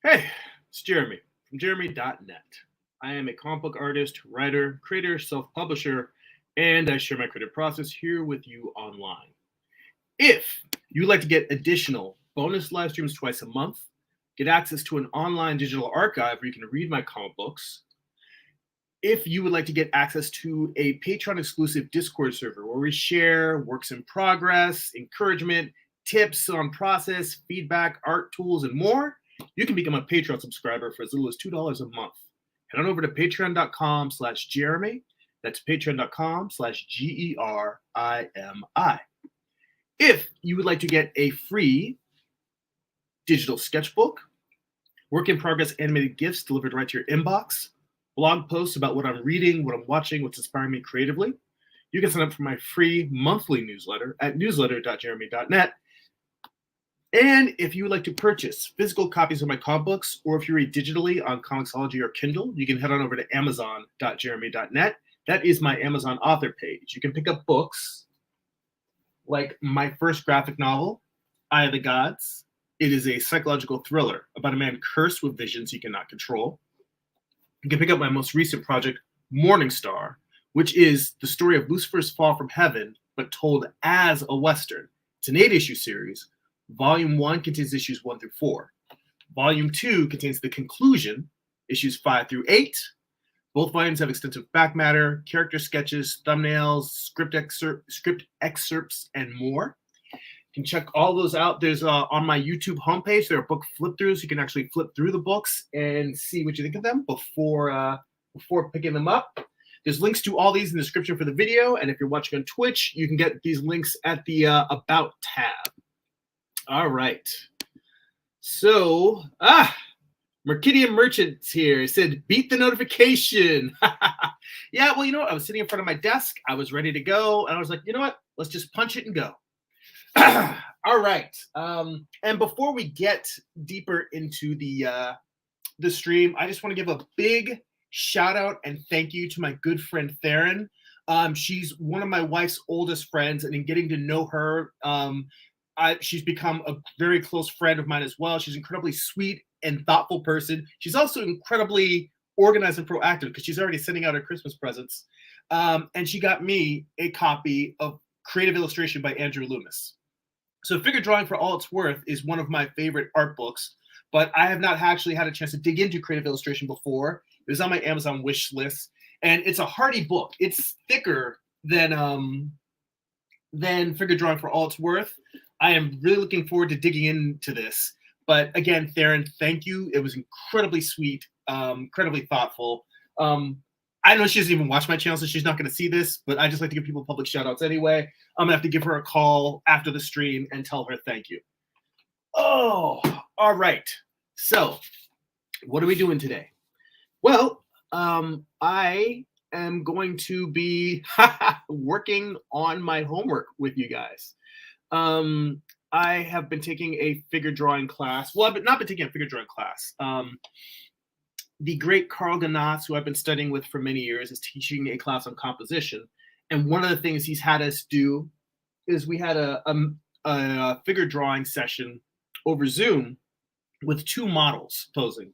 Hey, it's Jeremy from Jeremy.net. I am a comic book artist, writer, creator, self publisher, and I share my creative process here with you online. If you'd like to get additional bonus live streams twice a month, get access to an online digital archive where you can read my comic books, if you would like to get access to a Patreon exclusive Discord server where we share works in progress, encouragement, tips on process, feedback, art tools, and more, you can become a Patreon subscriber for as little as $2 a month. Head on over to patreon.com/Jeremy. That's patreon.com/GERIMI. If you would like to get a free digital sketchbook, work in progress animated GIFs delivered right to your inbox, blog posts about what I'm reading, what I'm watching, what's inspiring me creatively, you can sign up for my free monthly newsletter at newsletter.jeremy.net. And if you would like to purchase physical copies of my comic books, or if you read digitally on Comixology or Kindle, you can head on over to amazon.jeremy.net. That is my Amazon author page. You can pick up books like my first graphic novel, Eye of the Gods. It is a psychological thriller about a man cursed with visions he cannot control. You can pick up my most recent project, Morning Star, which is the story of Lucifer's fall from heaven, but told as a Western. It's an 8-issue series. Volume 1 contains issues 1 through 4. Volume 2 contains the conclusion, issues 5 through 8. Both volumes have extensive back matter, character sketches, thumbnails, script excerpts, and more. You can check all those out. There's on my YouTube homepage, there are book flip throughs. You can actually flip through the books and see what you think of them before picking them up. There's links to all these in the description for the video. And if you're watching on Twitch, you can get these links at the About tab. All right. So, Mercidian Merchant's here. He said, beat the notification. Yeah, well, you know what? I was sitting in front of my desk. I was ready to go. And I was like, you know what? Let's just punch it and go. All right. And before we get deeper into the stream, I just want to give a big shout out and thank you to my good friend Theron. She's one of my wife's oldest friends, and in getting to know her, she's become a very close friend of mine as well. She's an incredibly sweet and thoughtful person. She's also incredibly organized and proactive because she's already sending out her Christmas presents. And she got me a copy of Creative Illustration by Andrew Loomis. So Figure Drawing, for all it's worth, is one of my favorite art books, but I have not actually had a chance to dig into Creative Illustration before. It was on my Amazon wish list, and it's a hardy book. It's thicker than Figure Drawing, for all it's worth. I am really looking forward to digging into this. But again, Theron, thank you. It was incredibly sweet, incredibly thoughtful. I know she doesn't even watch my channel, so she's not going to see this, but I just like to give people public shout outs anyway. I'm going to have to give her a call after the stream and tell her thank you. Oh, all right. So what are we doing today? Well, I am going to be working on my homework with you guys. I have been taking a figure drawing class. Well, I've not been taking a figure drawing class. The great Carl Ganatz, who I've been studying with for many years, is teaching a class on composition. And one of the things he's had us do is we had a figure drawing session over Zoom with 2 models posing.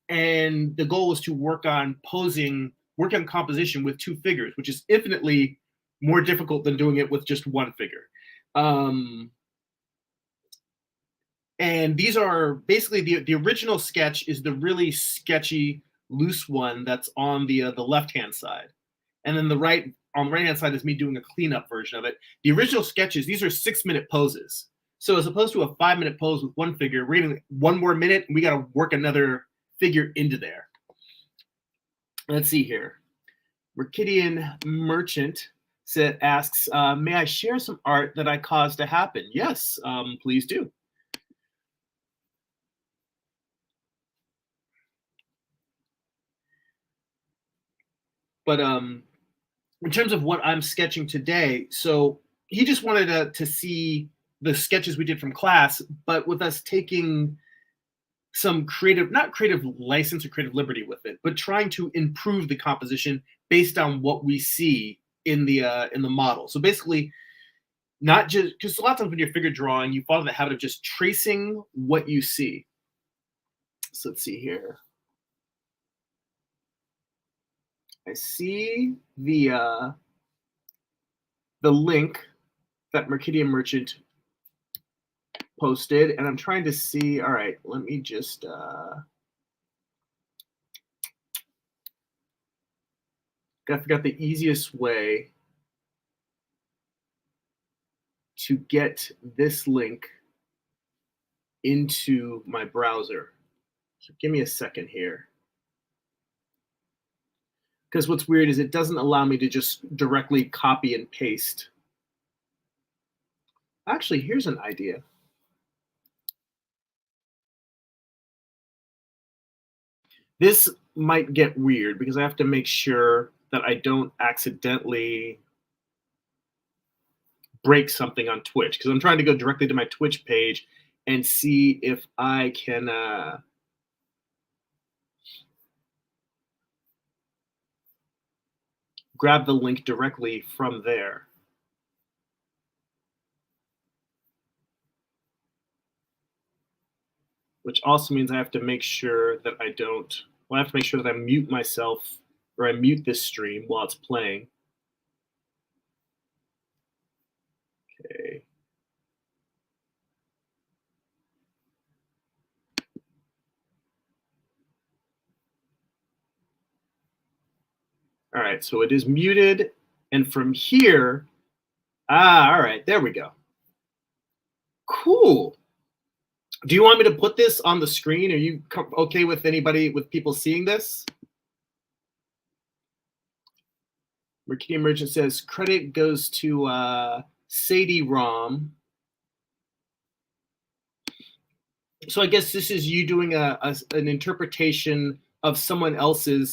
And the goal was to work on composition with 2 figures, which is infinitely more difficult than doing it with just 1 figure. And these are basically the original sketch is the really sketchy, loose one that's on the left-hand side. And then on the right-hand side is me doing a cleanup version of it. The original sketches, these are 6-minute poses. So as opposed to a 5-minute pose with 1 figure, we're getting 1 more minute, and we got to work another figure into there. Let's see here. Mercidian Merchant asks, may I share some art that I caused to happen? Yes, please do. But in terms of what I'm sketching today, so he just wanted to see the sketches we did from class, but with us taking some not creative license or creative liberty with it, but trying to improve the composition based on what we see in the model. So basically, not just because a lot of times when you're figure drawing, you fall into the habit of just tracing what you see. So let's see here. I see the link that Mercadian Merchant posted, and I'm trying to see. All right, let me just I forgot the easiest way to get this link into my browser. So give me a second here. Because what's weird is it doesn't allow me to just directly copy and paste. Actually, here's an idea. This might get weird because I have to make sure that I don't accidentally break something on Twitch, because I'm trying to go directly to my Twitch page and see if I can grab the link directly from there. Which also means I have to make sure that I don't, well, I have to make sure that I mute myself, or I mute this stream while it's playing. Okay. All right, so it is muted. And from here, all right, there we go. Cool. Do you want me to put this on the screen? Are you okay with people seeing this? Mercadian Merchant says credit goes to Sadie Rom. So I guess this is you doing an interpretation of someone else's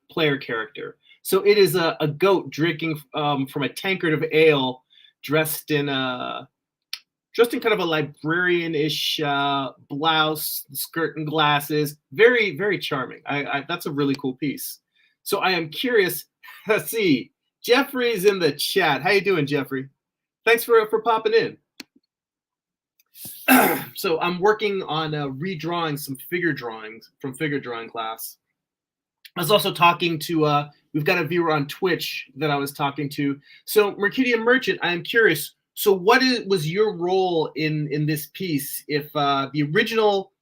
player character. So it is a goat drinking from a tankard of ale, dressed in kind of a librarian-ish blouse, skirt, and glasses. Very, very charming. That's a really cool piece. So I am curious. Let's see. Jeffrey's in the chat. How you doing, Jeffrey? Thanks for popping in. So I'm working on redrawing some figure drawings from figure drawing class. I was also talking to, we've got a viewer on Twitch that I was talking to. So Mercadian Merchant, I am curious. So what was your role in this piece? If the original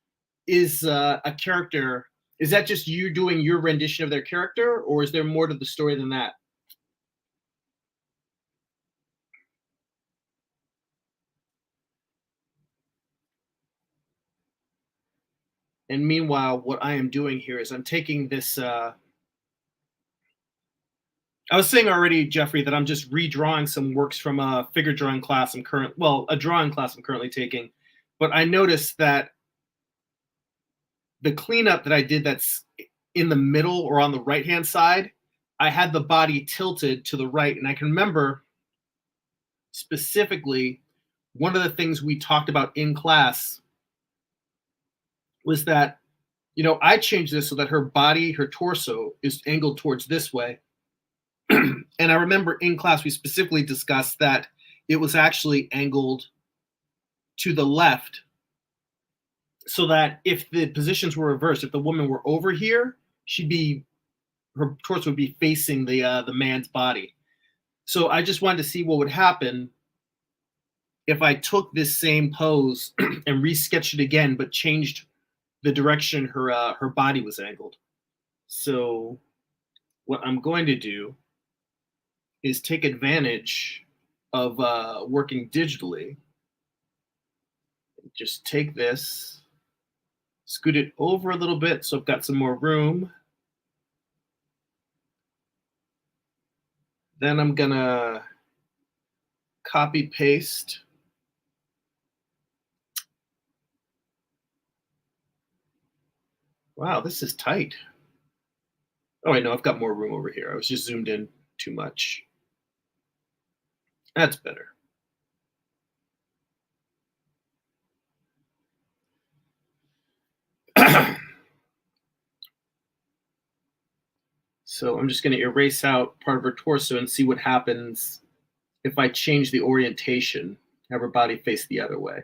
is a character, is that just you doing your rendition of their character, or is there more to the story than that? And meanwhile, what I am doing here is I'm taking this. I was saying already, Jeffrey, that I'm just redrawing some works from a figure drawing class a drawing class I'm currently taking. But I noticed that the cleanup that I did that's in the middle or on the right-hand side, I had the body tilted to the right. And I can remember specifically one of the things we talked about in class was that, I changed this so that her body, her torso, is angled towards this way. And I remember in class we specifically discussed that it was actually angled to the left, so that if the positions were reversed, if the woman were over here, her torso would be facing the man's body. So I just wanted to see what would happen if I took this same pose and resketched it again, but changed the direction her body was angled. So what I'm going to do is take advantage of working digitally. Just take this, scoot it over a little bit so I've got some more room. Then I'm gonna copy paste. Wow, this is tight. Oh, wait, no, I've got more room over here. I was just zoomed in too much. That's better. So I'm just going to erase out part of her torso and see what happens if I change the orientation, have her body face the other way.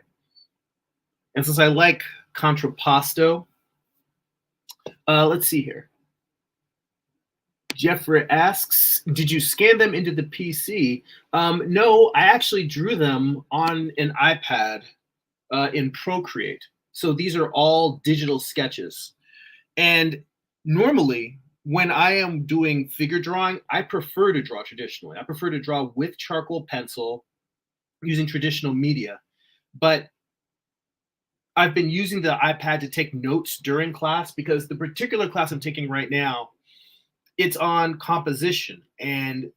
And since I like contrapposto, Let's see here. Jeffrey asks, did you scan them into the PC? No, I actually drew them on an iPad in Procreate. So these are all digital sketches. And normally, when I am doing figure drawing, I prefer to draw traditionally. I prefer to draw with charcoal pencil using traditional media. But I've been using the iPad to take notes during class because the particular class I'm taking right now, it's on composition, and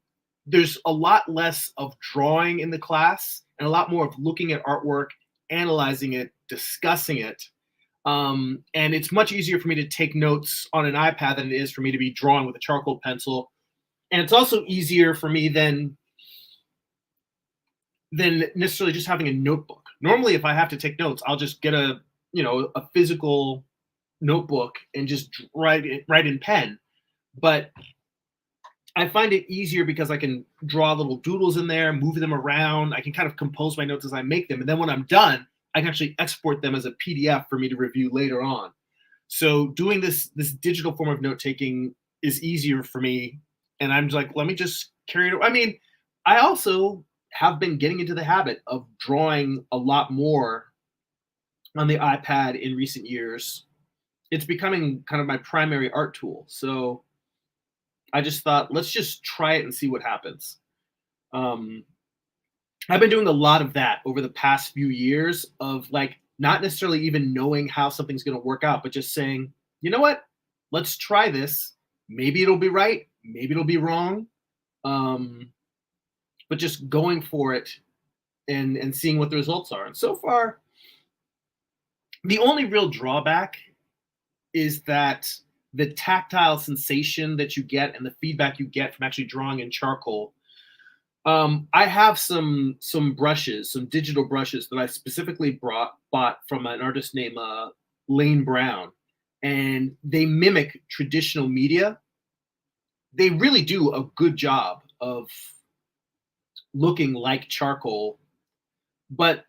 there's a lot less of drawing in the class and a lot more of looking at artwork, analyzing it, discussing it. And it's much easier for me to take notes on an iPad than it is for me to be drawing with a charcoal pencil. And it's also easier for me than necessarily just having a notebook. Normally, if I have to take notes, I'll just get a physical notebook and just write in pen. But I find it easier because I can draw little doodles in there, move them around. I can kind of compose my notes as I make them. And then when I'm done, I can actually export them as a PDF for me to review later on. So doing this digital form of note taking is easier for me. And I'm just like, let me just carry it. I mean, I also have been getting into the habit of drawing a lot more on the iPad in recent years. It's becoming kind of my primary art tool. So I just thought, let's just try it and see what happens. I've been doing a lot of that over the past few years of like not necessarily even knowing how something's going to work out, but just saying, you know what, let's try this. Maybe it'll be right. Maybe it'll be wrong. But just going for it and seeing what the results are. And so far, the only real drawback is that the tactile sensation that you get and the feedback you get from actually drawing in charcoal. I have some brushes, some digital brushes that I specifically bought from an artist named Lane Brown, and they mimic traditional media. They really do a good job of looking like charcoal, but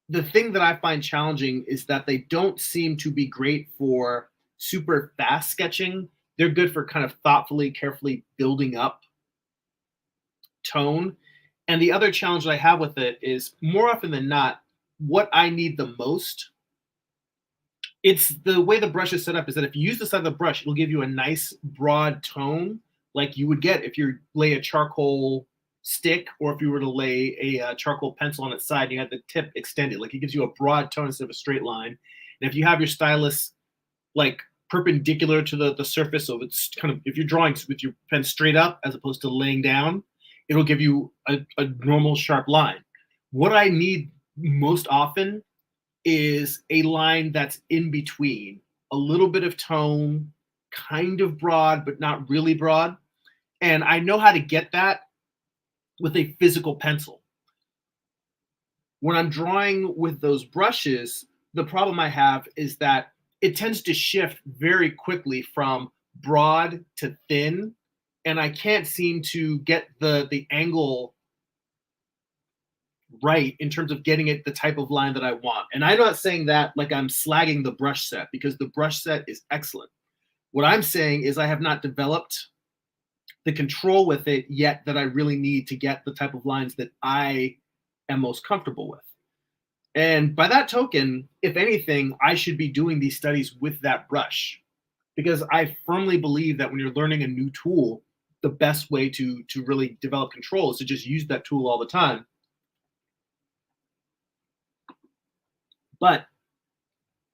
the thing that I find challenging is that they don't seem to be great for super fast sketching. They're good for kind of thoughtfully, carefully building up tone. And the other challenge that I have with it is more often than not, what I need the most, it's the way the brush is set up is that if you use the side of the brush, it'll give you a nice broad tone like you would get if you lay a charcoal stick or if you were to lay a charcoal pencil on its side and you had the tip extended. Like it gives you a broad tone instead of a straight line. And if you have your stylus like perpendicular to the surface, so it's kind of, if you're drawing with your pen straight up as opposed to laying down, it'll give you a normal sharp line. What I need most often is a line that's in between, a little bit of tone, kind of broad, but not really broad. And I know how to get that with a physical pencil. When I'm drawing with those brushes, the problem I have is that it tends to shift very quickly from broad to thin, and I can't seem to get the angle right in terms of getting it the type of line that I want. And I'm not saying that like I'm slagging the brush set, because the brush set is excellent. What I'm saying is I have not developed the control with it yet that I really need to get the type of lines that I am most comfortable with. And by that token, if anything, I should be doing these studies with that brush, because I firmly believe that when you're learning a new tool, the best way to really develop control is to just use that tool all the time. But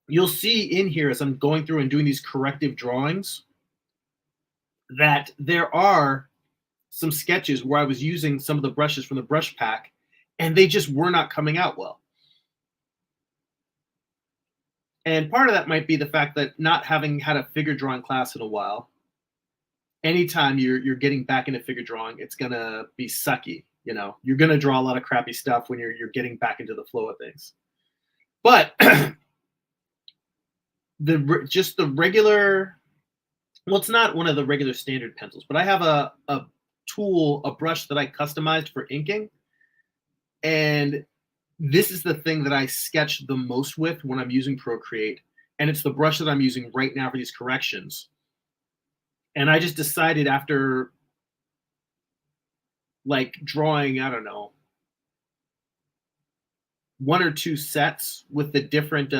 you'll see in here as I'm going through and doing these corrective drawings that there are some sketches where I was using some of the brushes from the brush pack and they just were not coming out well. And part of that might be the fact that not having had a figure drawing class in a while, anytime you're getting back into figure drawing, it's gonna be sucky. You know, you're gonna draw a lot of crappy stuff when you're getting back into the flow of things. But just the regular, well, it's not one of the regular standard pencils, but I have a tool, a brush that I customized for inking, and this is the thing that I sketch the most with when I'm using Procreate. and it's the brush that I'm using right now for these corrections. And I just decided after like drawing, I don't know, one or two sets with the different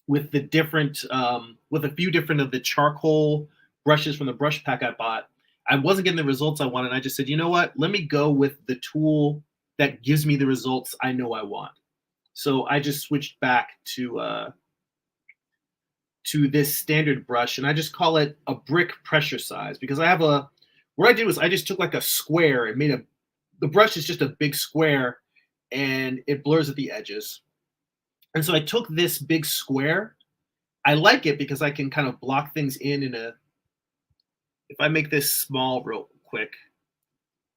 with a few different of the charcoal brushes from the brush pack I bought, I wasn't getting the results I wanted. I just said, you know what? Let me go with the tool that gives me the results I know I want. So I just switched back to this standard brush, and I just call it a brick pressure size because I have a. What I did was I just took like a square and made a. The brush is just a big square, and it blurs at the edges. And so I took this big square. I like it because I can kind of block things in a. If I make this small real quick,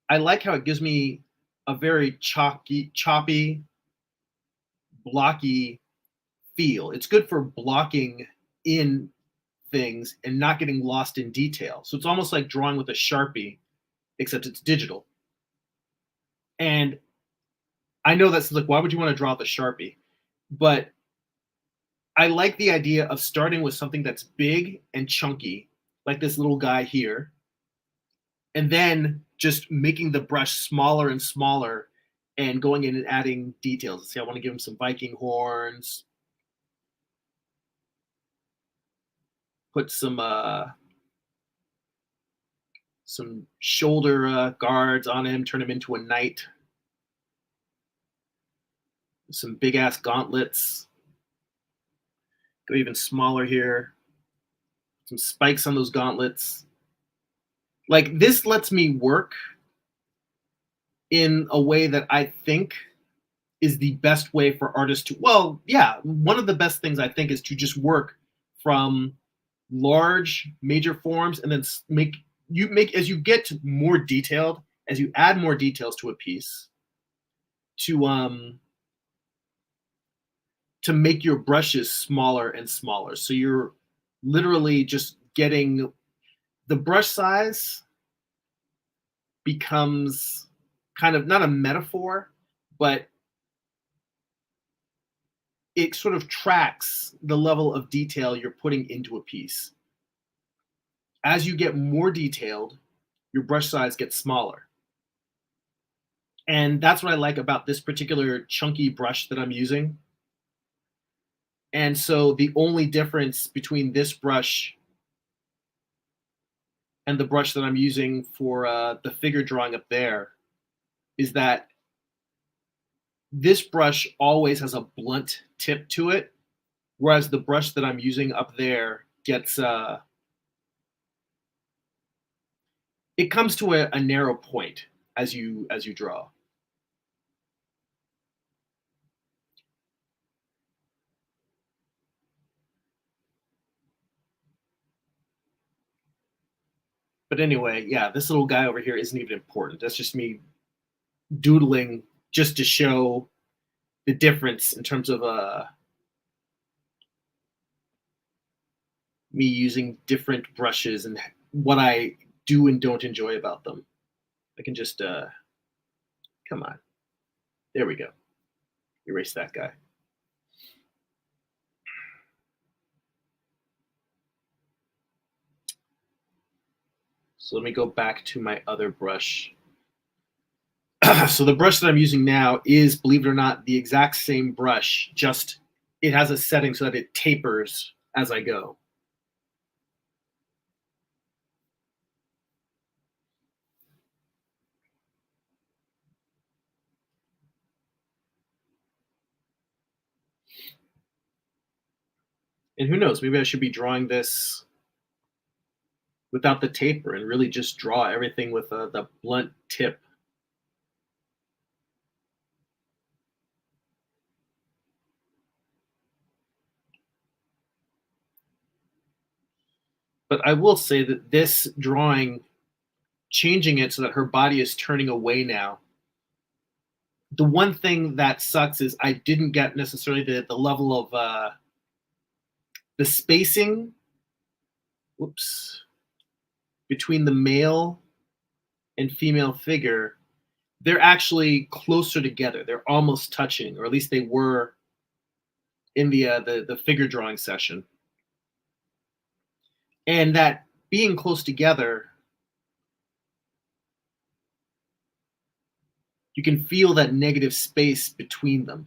I like how it gives me a very choppy, blocky feel. It's good for blocking in things and not getting lost in detail. So it's almost like drawing with a Sharpie, except it's digital. And I know that's like, why would you want to draw with a Sharpie? But I like the idea of starting with something that's big and chunky, like this little guy here, and then just making the brush smaller and smaller and going in and adding details. Let's see, I want to give him some Viking horns, put some shoulder guards on him, turn him into a knight, some big ass gauntlets, go even smaller here, some spikes on those gauntlets. Like, this lets me work in a way that I think is the best way for artists to, well, yeah, one of the best things I think is to just work from large major forms and then make as you get more detailed, as you add more details to a piece, to make your brushes smaller and smaller. So you're literally just getting the brush size becomes kind of not a metaphor, but it sort of tracks the level of detail you're putting into a piece. As you get more detailed, your brush size gets smaller. And that's what I like about this particular chunky brush that I'm using. And so the only difference between this brush and the brush that I'm using for the figure drawing up there is that this brush always has a blunt tip to it, whereas the brush that I'm using up there gets it comes to a narrow point as you draw. But anyway, yeah, this little guy over here isn't even important. That's just me doodling just to show the difference in terms of me using different brushes and what I do and don't enjoy about them. I can just come on. There we go. Erase that guy. So let me go back to my other brush. So the brush that I'm using now is, believe it or not, the exact same brush, just it has a setting so that it tapers as I go. And who knows, maybe I should be drawing this without the taper and really just draw everything with the blunt tip. But I will say that this drawing, changing it so that her body is turning away now, the one thing that sucks is I didn't get necessarily the level of the spacing, whoops, between the male and female figure. They're actually closer together. They're almost touching, or at least they were in the figure drawing session, and that being close together, you can feel that negative space between them.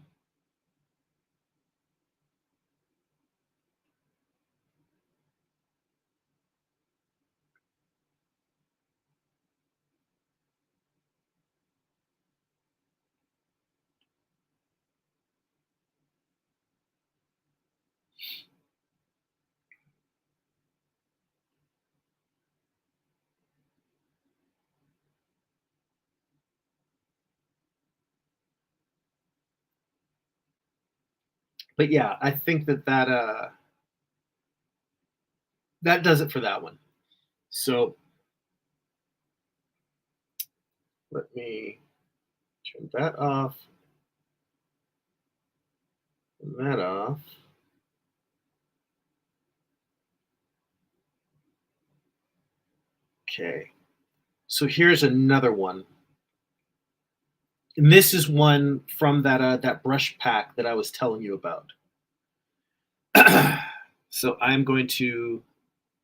But yeah, I think that does it for that one. So let me turn that off, turn that off. Okay. So here's another one. And this is one from that brush pack that I was telling you about. So I'm going to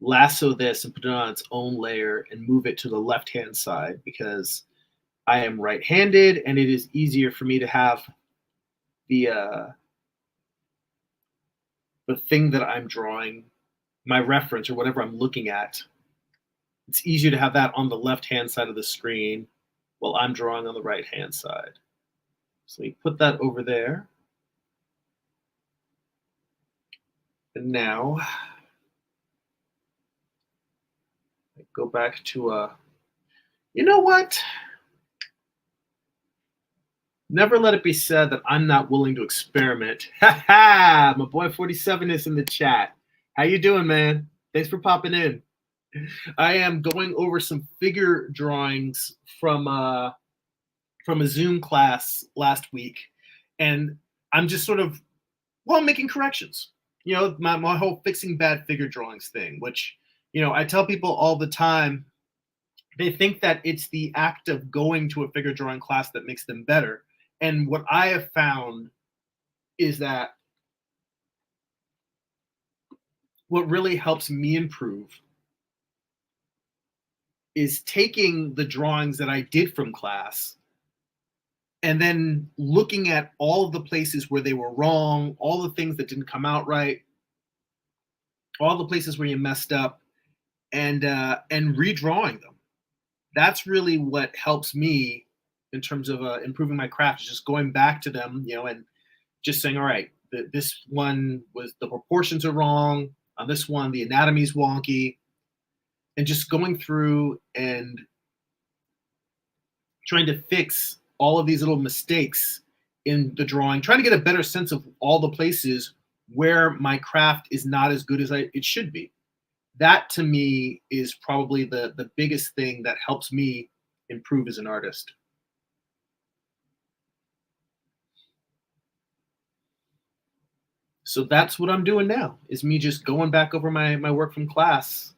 lasso this and put it on its own layer and move it to the left-hand side because I am right-handed and it is easier for me to have the thing that I'm drawing, my reference or whatever I'm looking at. It's easier to have that on the left-hand side of the screen while I'm drawing on the right-hand side. So we put that over there. And now I go back to you know what? Never let it be said that I'm not willing to experiment. Ha ha! My boy 47 is in the chat. How you doing, man? Thanks for popping in. I am going over some figure drawings from a Zoom class last week, and I'm just sort of making corrections. You know, my whole fixing bad figure drawings thing, which I tell people all the time. They think that it's the act of going to a figure drawing class that makes them better. And what I have found is that what really helps me improve is taking the drawings that I did from class and then looking at all of the places where they were wrong, all the things that didn't come out right, all the places where you messed up, and redrawing them. That's really what helps me in terms of improving my craft, is just going back to them, and just saying, all right, this one was, the proportions are wrong. On this one, the anatomy's wonky. And just going through and trying to fix all of these little mistakes in the drawing, trying to get a better sense of all the places where my craft is not as good as it should be. That to me is probably the biggest thing that helps me improve as an artist. So that's what I'm doing now, is me just going back over my work from class.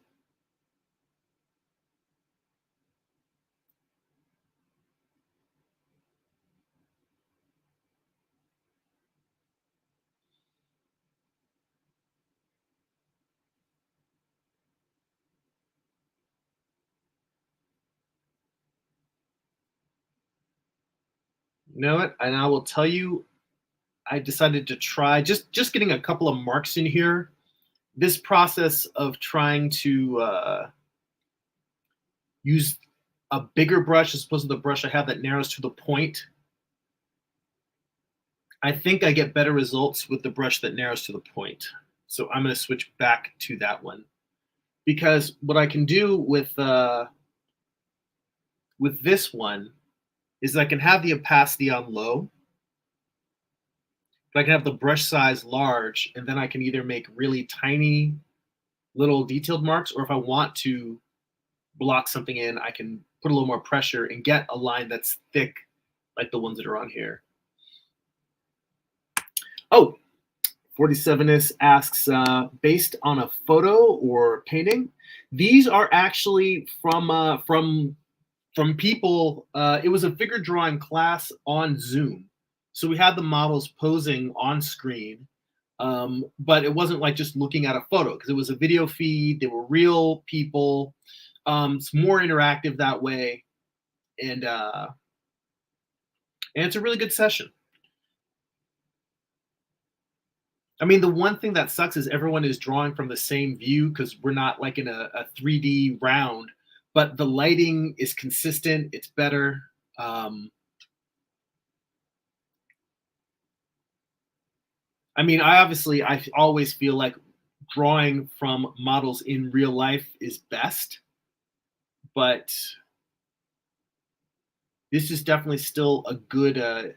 You know what? And I will tell you, I decided to try just getting a couple of marks in here. This process of trying to use a bigger brush as opposed to the brush I have that narrows to the point, I think I get better results with the brush that narrows to the point. So I'm going to switch back to that one, because what I can do with this one is I can have the opacity on low, but I can have the brush size large, and then I can either make really tiny little detailed marks, or if I want to block something in, I can put a little more pressure and get a line that's thick like the ones that are on here. Oh, 47is asks, based on a photo or painting? These are actually from people. It was a figure drawing class on Zoom. So we had the models posing on screen. But it wasn't like just looking at a photo because it was a video feed. They were real people. It's more interactive that way, and it's a really good session. I mean, the one thing that sucks is everyone is drawing from the same view because we're not like in a 3D round, but the lighting is consistent. It's better. I mean, I always feel like drawing from models in real life is best, but this is definitely still a good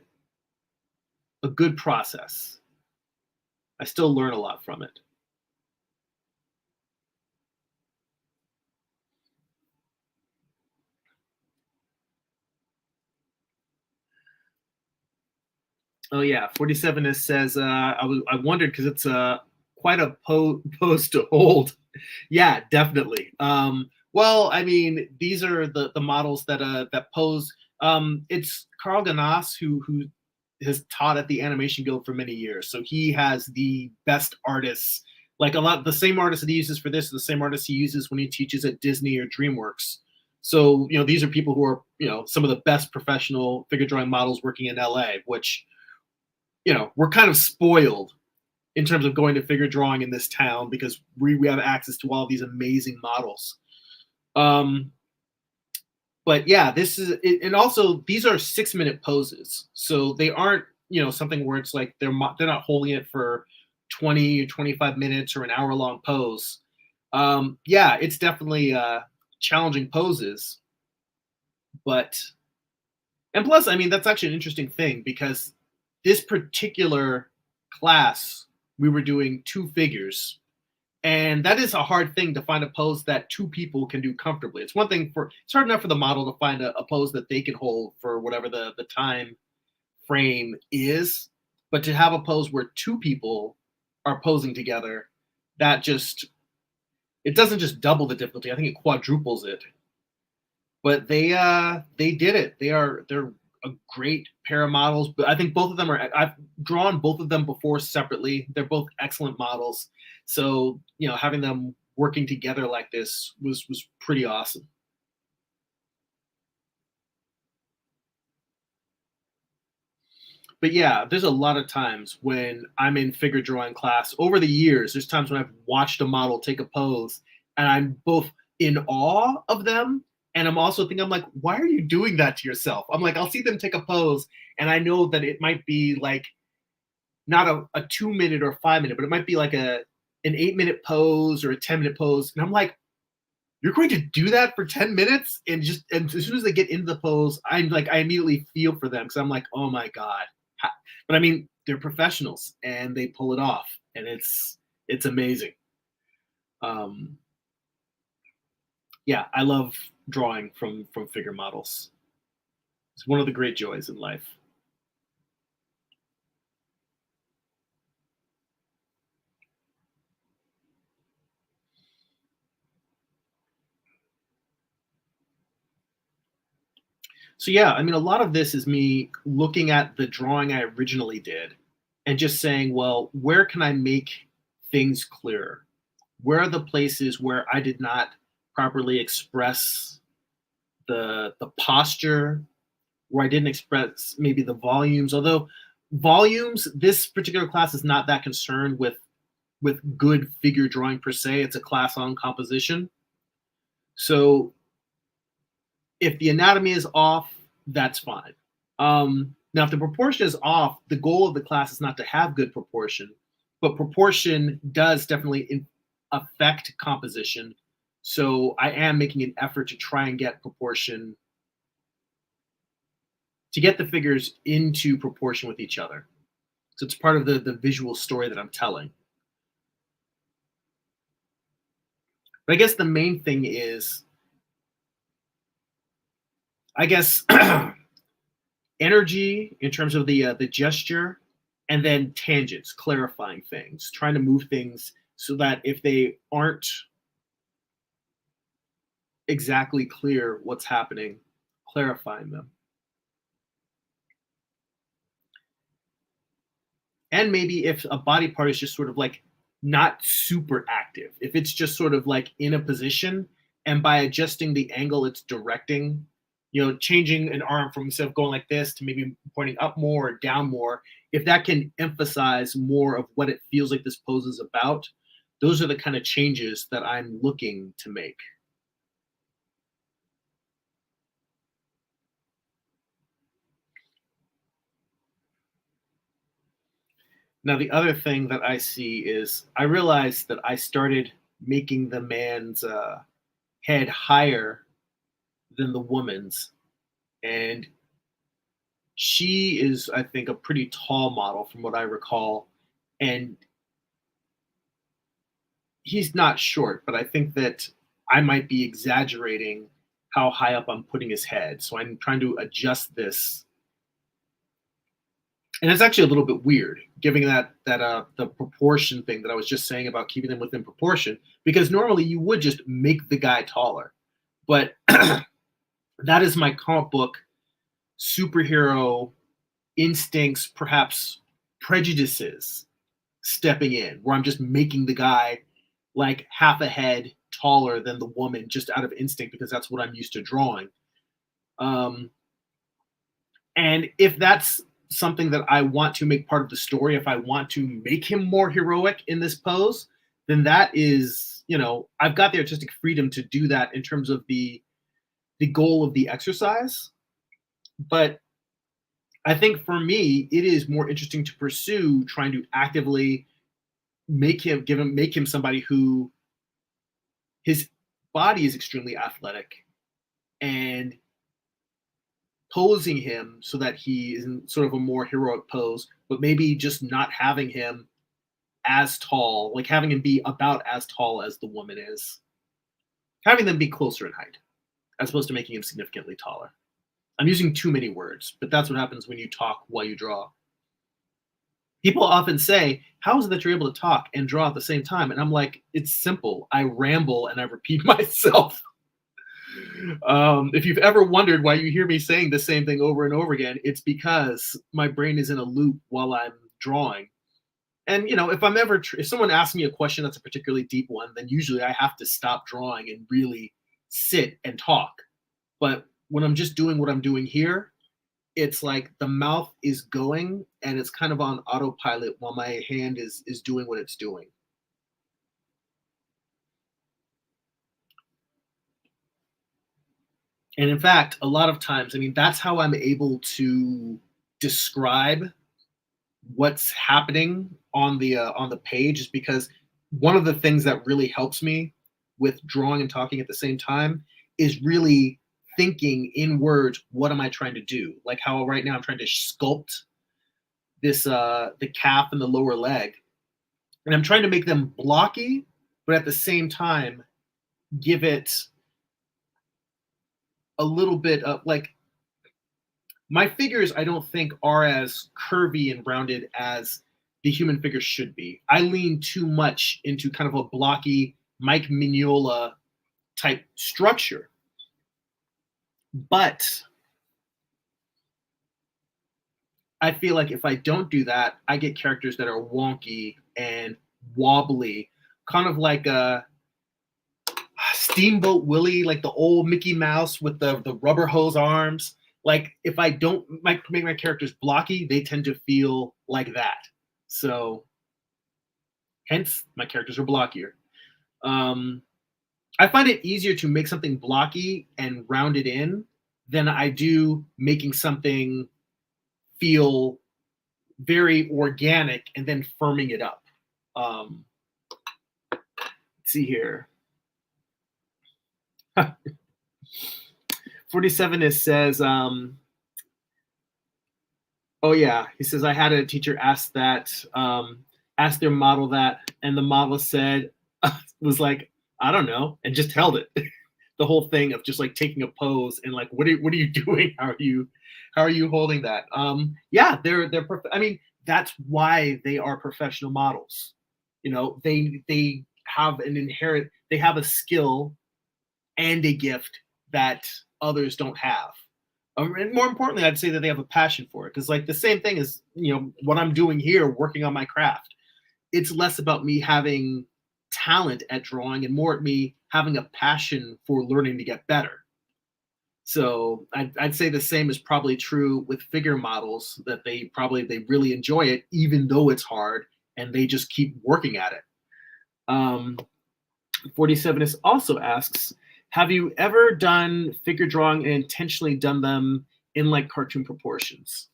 process. I still learn a lot from it. Oh yeah, 47 is says I wondered because it's quite a pose to hold. Yeah, definitely. Well, I mean, these are the models that pose. It's Carl Ganas who has taught at the Animation Guild for many years, so he has the best artists. Like a lot, the same artists that he uses for this, are the same artists he uses when he teaches at Disney or DreamWorks. So these are people who are some of the best professional figure drawing models working in LA, which we're kind of spoiled in terms of going to figure drawing in this town because we have access to all these amazing models. But yeah, this is and also these are 6-minute poses, so they aren't something where it's like they're not holding it for 20 or 25 minutes or an hour long pose. Yeah, it's definitely challenging poses, but and plus, I mean, that's actually an interesting thing because this particular class, we were doing 2 figures. And that is a hard thing to find a pose that 2 people can do comfortably. It's one thing it's hard enough for the model to find a pose that they can hold for whatever the time frame is. But to have a pose where 2 people are posing together, it doesn't just double the difficulty. I think it quadruples it. But they did it. They're a great pair of models. But I think both of them I've drawn both of them before separately. They're both excellent models. So having them working together like this was pretty awesome. But yeah, there's a lot of times when I'm in figure drawing class over the years. There's times when I've watched a model take a pose, and I'm both in awe of them, and I'm also thinking, I'm like, why are you doing that to yourself? I'm like, I'll see them take a pose, and I know that it might be like not a 2 minute or 5 minute, but it might be like an 8 minute pose or a 10 minute pose, and I'm like, you're going to do that for 10 minutes, and as soon as they get into the pose, I'm like, I immediately feel for them because I'm like, oh my god. But I mean, they're professionals and they pull it off, and it's amazing. Um, yeah, I love drawing from figure models. It's one of the great joys in life. So yeah, I mean, a lot of this is me looking at the drawing I originally did and just saying, well, where can I make things clearer? Where are the places where I did not properly express the posture, where I didn't express maybe the volumes? Although volumes, this particular class is not that concerned with good figure drawing per se. It's a class on composition. So if the anatomy is off, that's fine. Now, if the proportion is off, the goal of the class is not to have good proportion, but proportion does definitely affect composition. So I am making an effort to try and get proportion, to get the figures into proportion with each other. So it's part of the visual story that I'm telling. But I guess the main thing is, I guess, energy in terms of the gesture, and then tangents, clarifying things, trying to move things so that if they aren't exactly clear what's happening, clarifying them. And maybe if a body part is just sort of like not super active, if it's just sort of like in a position, and by adjusting the angle it's directing, changing an arm from instead of going like this to maybe pointing up more or down more, if that can emphasize more of what it feels like this pose is about, those are the kind of changes that I'm looking to make. Now, the other thing that I see is I realized that I started making the man's head higher than the woman's. And she is, I think, a pretty tall model from what I recall. And he's not short, but I think that I might be exaggerating how high up I'm putting his head. So I'm trying to adjust this. And it's actually a little bit weird, given that the proportion thing that I was just saying about keeping them within proportion, because normally you would just make the guy taller. But that is my comic book superhero instincts, perhaps prejudices stepping in, where I'm just making the guy like half a head taller than the woman just out of instinct because that's what I'm used to drawing. Um, and if that's something that I want to make part of the story, if I want to make him more heroic in this pose, then that is, I've got the artistic freedom to do that in terms of the goal of the exercise. But I think for me, it is more interesting to pursue trying to actively make him somebody who his body is extremely athletic, and posing him so that he is in sort of a more heroic pose, but maybe just not having him as tall, like having him be about as tall as the woman is, having them be closer in height, as opposed to making him significantly taller. I'm using too many words, but that's what happens when you talk while you draw. People often say, how is it that you're able to talk and draw at the same time? And I'm like, it's simple. I ramble and I repeat myself. If you've ever wondered why you hear me saying the same thing over and over again, it's because my brain is in a loop while I'm drawing. And if someone asks me a question that's a particularly deep one, then usually I have to stop drawing and really sit and talk. But when I'm just doing what I'm doing here, it's like the mouth is going and it's kind of on autopilot while my hand is doing what it's doing. And in fact, a lot of times, I mean, that's how I'm able to describe what's happening on the page, is because one of the things that really helps me with drawing and talking at the same time is really thinking in words, what am I trying to do? Like how right now I'm trying to sculpt this the calf and the lower leg, and I'm trying to make them blocky, but at the same time give it a little bit of like, my figures I don't think are as curvy and rounded as the human figures should be. I lean too much into kind of a blocky Mike Mignola type structure. But I feel like if I don't do that, I get characters that are wonky and wobbly, kind of like a Steamboat Willie, like the old Mickey Mouse with the rubber hose arms. Like if I don't make my characters blocky, they tend to feel like that. So hence my characters are blockier. I find it easier to make something blocky and round it in than I do making something feel very organic and then firming it up. Let's see here. 47 is says, oh yeah, he says, I had a teacher ask ask their model that, and the model said, was like, I don't know, and just held it. The whole thing of just like taking a pose and like, what are you doing? How are you holding that? Yeah, they're I mean, that's why they are professional models. They have they have a skill and a gift that others don't have. And more importantly, I'd say that they have a passion for it, because like the same thing is, what I'm doing here, working on my craft. It's less about me having talent at drawing and more at me having a passion for learning to get better. So I'd say the same is probably true with figure models, that they really enjoy it even though it's hard, and they just keep working at it. Um, 47 is also asks, have you ever done figure drawing and intentionally done them in like cartoon proportions?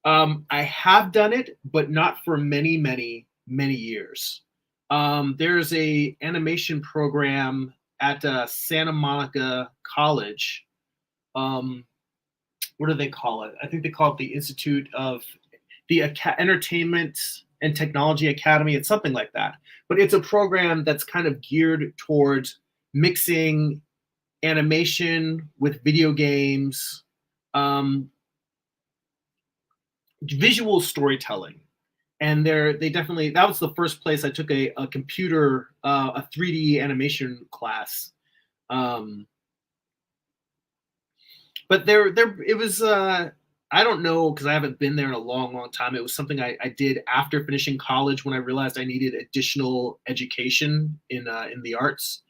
I have done it, but not for many, many, many years. There's a animation program at Santa Monica College. Um, what do they call it? I think they call it the Institute of the Entertainment and Technology Academy. It's something like that. But it's a program that's kind of geared towards mixing animation with video games, um, visual storytelling. And they definitely, that was the first place I took a computer, a 3D animation class. Um, but it was, I don't know, because I haven't been there in a long, long time. It was something I did after finishing college when I realized I needed additional education in the arts,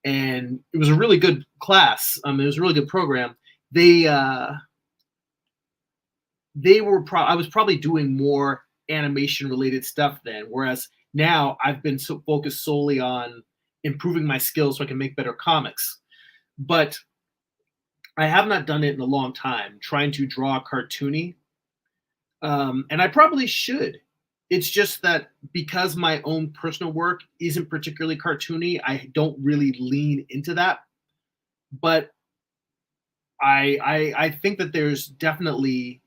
and it was a really good class. It was a really good program. They I was probably doing more animation related stuff then, whereas now I've been so focused solely on improving my skills so I can make better comics. But I have not done it in a long time, trying to draw cartoony. And I probably should. It's just that because my own personal work isn't particularly cartoony, I don't really lean into that. But I think that there's definitely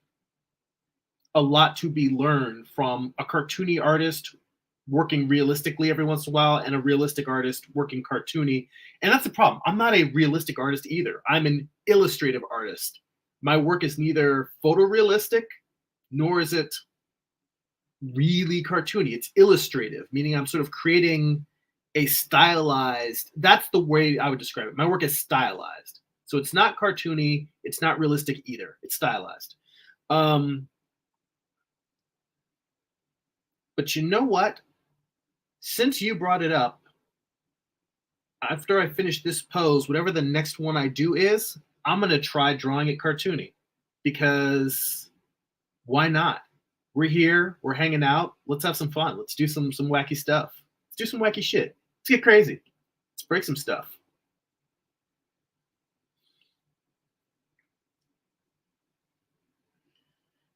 a lot to be learned from a cartoony artist working realistically every once in a while and a realistic artist working cartoony. And that's the problem. I'm not a realistic artist either. I'm an illustrative artist. My work is neither photorealistic nor is it really cartoony. It's illustrative, meaning I'm sort of creating a stylized, that's the way I would describe it. My work is stylized. So it's not cartoony, it's not realistic either. It's stylized. But you know what? Since you brought it up, after I finish this pose, whatever the next one I do is, I'm going to try drawing it cartoony, because why not? We're here, we're hanging out. Let's have some fun. Let's do some wacky stuff. Let's do some wacky shit. Let's get crazy. Let's break some stuff.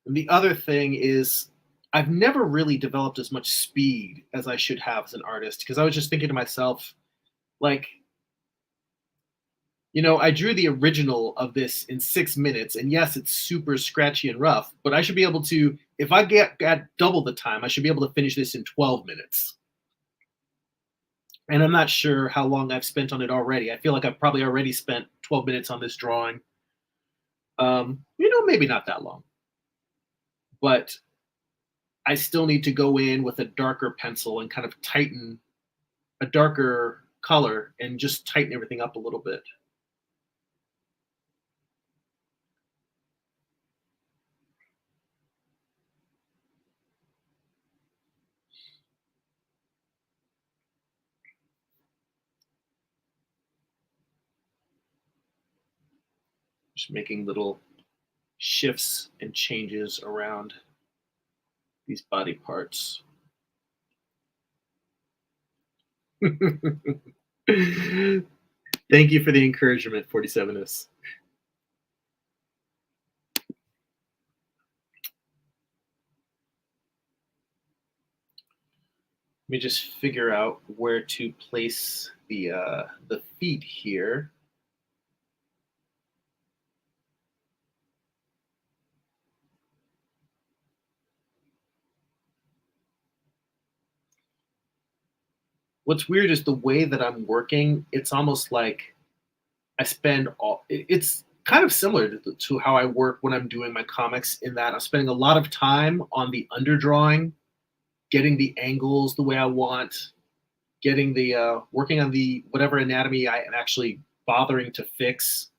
And the other thing is, I've never really developed as much speed as I should have as an artist, because I was just thinking to myself, like, I drew the original of this in 6 minutes, and yes, it's super scratchy and rough, but I should be able to, if I get double the time, I should be able to finish this in 12 minutes. And I'm not sure how long I've spent on it already. I feel like I've probably already spent 12 minutes on this drawing. Maybe not that long. But I still need to go in with a darker pencil and kind of tighten a darker color and just tighten everything up a little bit. Just making little shifts and changes around these body parts. Thank you for the encouragement, 47s. Let me just figure out where to place the feet here. What's weird is the way that I'm working. It's almost like I spend it's kind of similar to how I work when I'm doing my comics, in that I'm spending a lot of time on the underdrawing, getting the angles the way I want, getting the working on the whatever anatomy I am actually bothering to fix,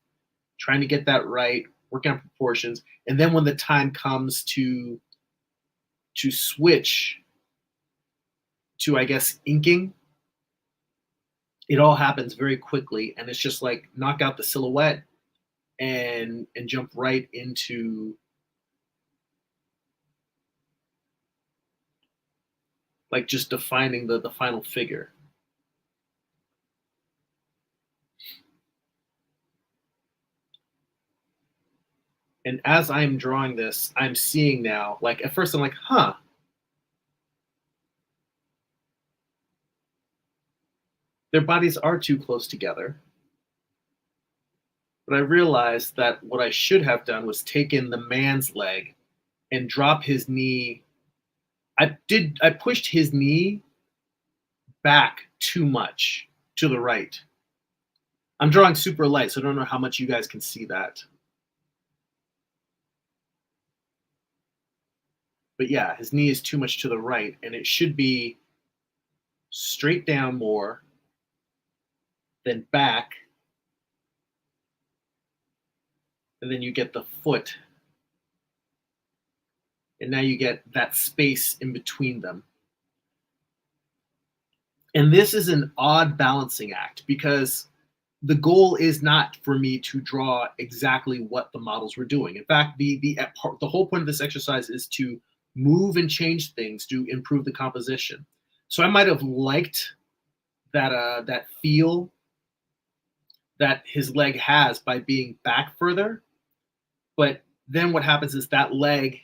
trying to get that right, working on proportions, and then when the time comes to switch to, I guess, inking, it all happens very quickly, and it's just like knock out the silhouette and jump right into like just defining the final figure. And as I'm drawing this, I'm seeing now, like at first I'm like, huh, their bodies are too close together. But I realized that what I should have done was taken the man's leg and drop his knee. I pushed his knee back too much to the right. I'm drawing super light, so I don't know how much you guys can see that. But yeah, his knee is too much to the right, and it should be straight down more, then back, and then you get the foot. And now you get that space in between them. And this is an odd balancing act because the goal is not for me to draw exactly what the models were doing. In fact, the whole point of this exercise is to move and change things to improve the composition. So I might have liked that feel that his leg has by being back further, but then what happens is that leg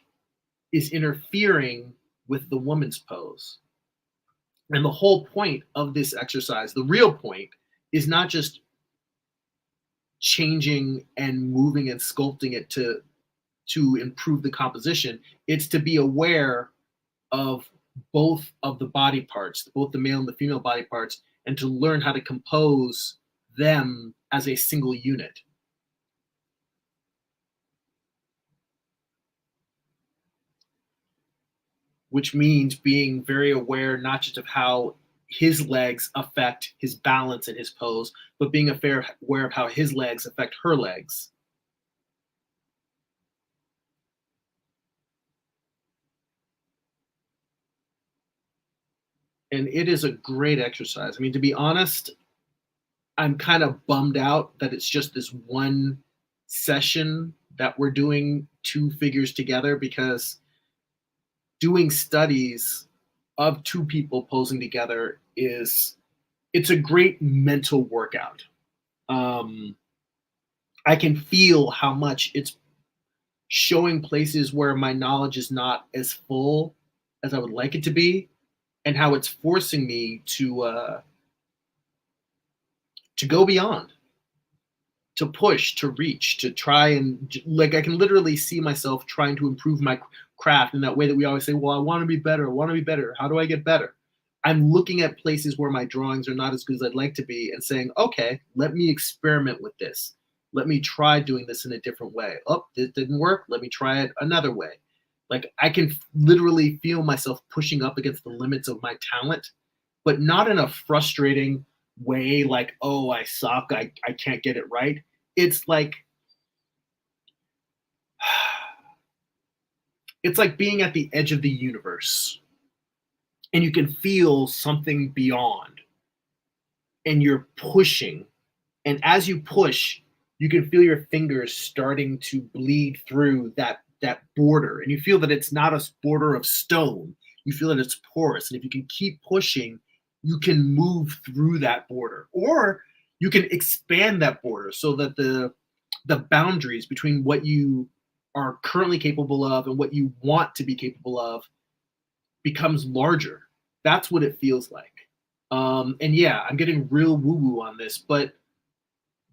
is interfering with the woman's pose. And the whole point of this exercise, the real point, is not just changing and moving and sculpting it to improve the composition. It's to be aware of both of the body parts, both the male and the female body parts, and to learn how to compose them as a single unit. Which means being very aware not just of how his legs affect his balance and his pose, but being aware of how his legs affect her legs. And it is a great exercise. I mean, to be honest, I'm kind of bummed out that it's just this one session that we're doing two figures together, because doing studies of two people posing together it's a great mental workout. I can feel how much it's showing places where my knowledge is not as full as I would like it to be, and how it's forcing me to go beyond, to push, to reach, to try and like I can literally see myself trying to improve my craft in that way that we always say, well, I want to be better. I want to be better. How do I get better? I'm looking at places where my drawings are not as good as I'd like to be and saying, okay, let me experiment with this. Let me try doing this in a different way. Oh, this didn't work. Let me try it another way. Like I can literally feel myself pushing up against the limits of my talent, but not in a frustrating way like, oh, I suck. I can't get it right. It's like being at the edge of the universe and you can feel something beyond and you're pushing. And as you push, you can feel your fingers starting to bleed through that border. And you feel that it's not a border of stone. You feel that it's porous. And if you can keep pushing, you can move through that border. Or you can expand that border so that the boundaries between what you are currently capable of and what you want to be capable of becomes larger. That's what it feels like. And yeah, I'm getting real woo-woo on this, but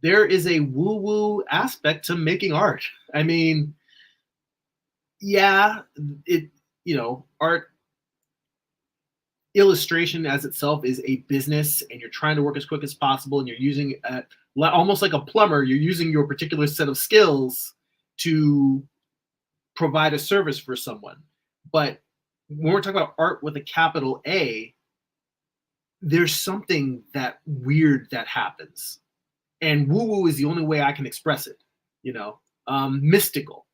there is a woo-woo aspect to making art. I mean, yeah, art illustration as itself is a business, and you're trying to work as quick as possible, and you're using almost like a plumber, you're using your particular set of skills to provide a service for someone. But when we're talking about art with a capital A, there's something that weird that happens. And woo-woo is the only way I can express it, you know? mystical.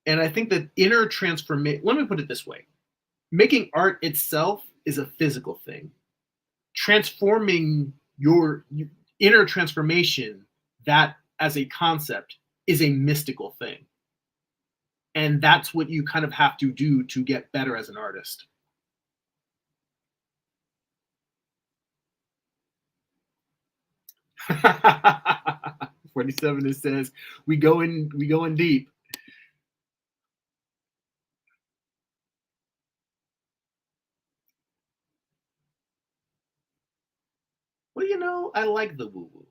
And I think that inner transformation, let me put it this way, making art itself is a physical thing. Transforming your inner transformation, that as a concept, is a mystical thing. And that's what you kind of have to do to get better as an artist. "47 it says, we go in deep." Well, I like the woo woo.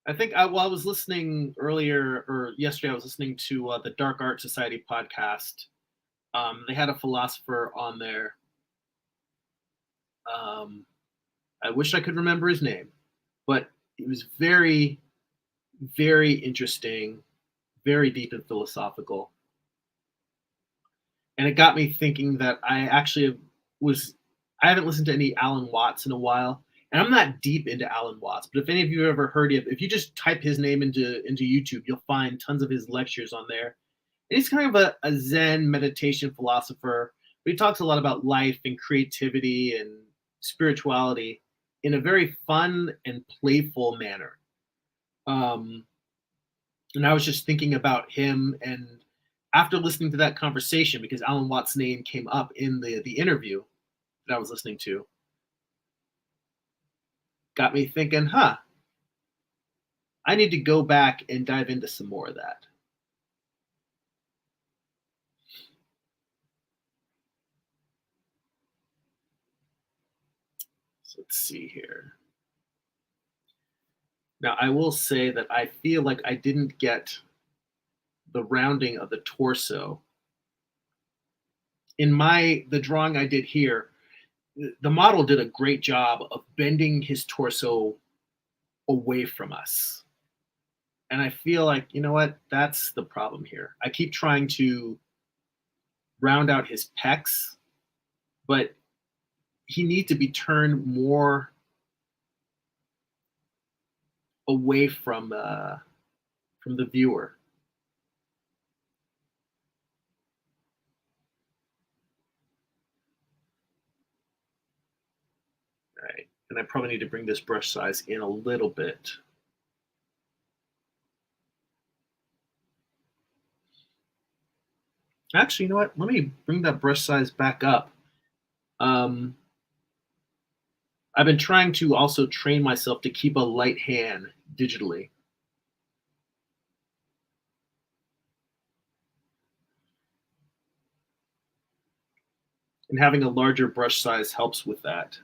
I think while I was listening earlier or yesterday, I was listening to the Dark Art Society podcast. They had a philosopher on there. Um, I wish I could remember his name, but it was very, very interesting, very deep and philosophical. And it got me thinking that I haven't listened to any Alan Watts in a while. And I'm not deep into Alan Watts, but if any of you have ever heard of, if you just type his name into YouTube, you'll find tons of his lectures on there. And he's kind of a Zen meditation philosopher, but he talks a lot about life and creativity and spirituality in a very fun and playful manner. Um, and I was just thinking about him, and after listening to that conversation, because Alan Watts' name came up in the interview that I was listening to, got me thinking, I need to go back and dive into some more of that. So let's see here. Now, I will say that I feel like I didn't get the rounding of the torso. In the drawing I did here, the model did a great job of bending his torso away from us. And I feel like, you know what? That's the problem here. I keep trying to round out his pecs, but he needs to be turned more away from the viewer. Right. And I probably need to bring this brush size in a little bit. Actually, you know what? Let me bring that brush size back up. Um, I've been trying to also train myself to keep a light hand digitally. And having a larger brush size helps with that.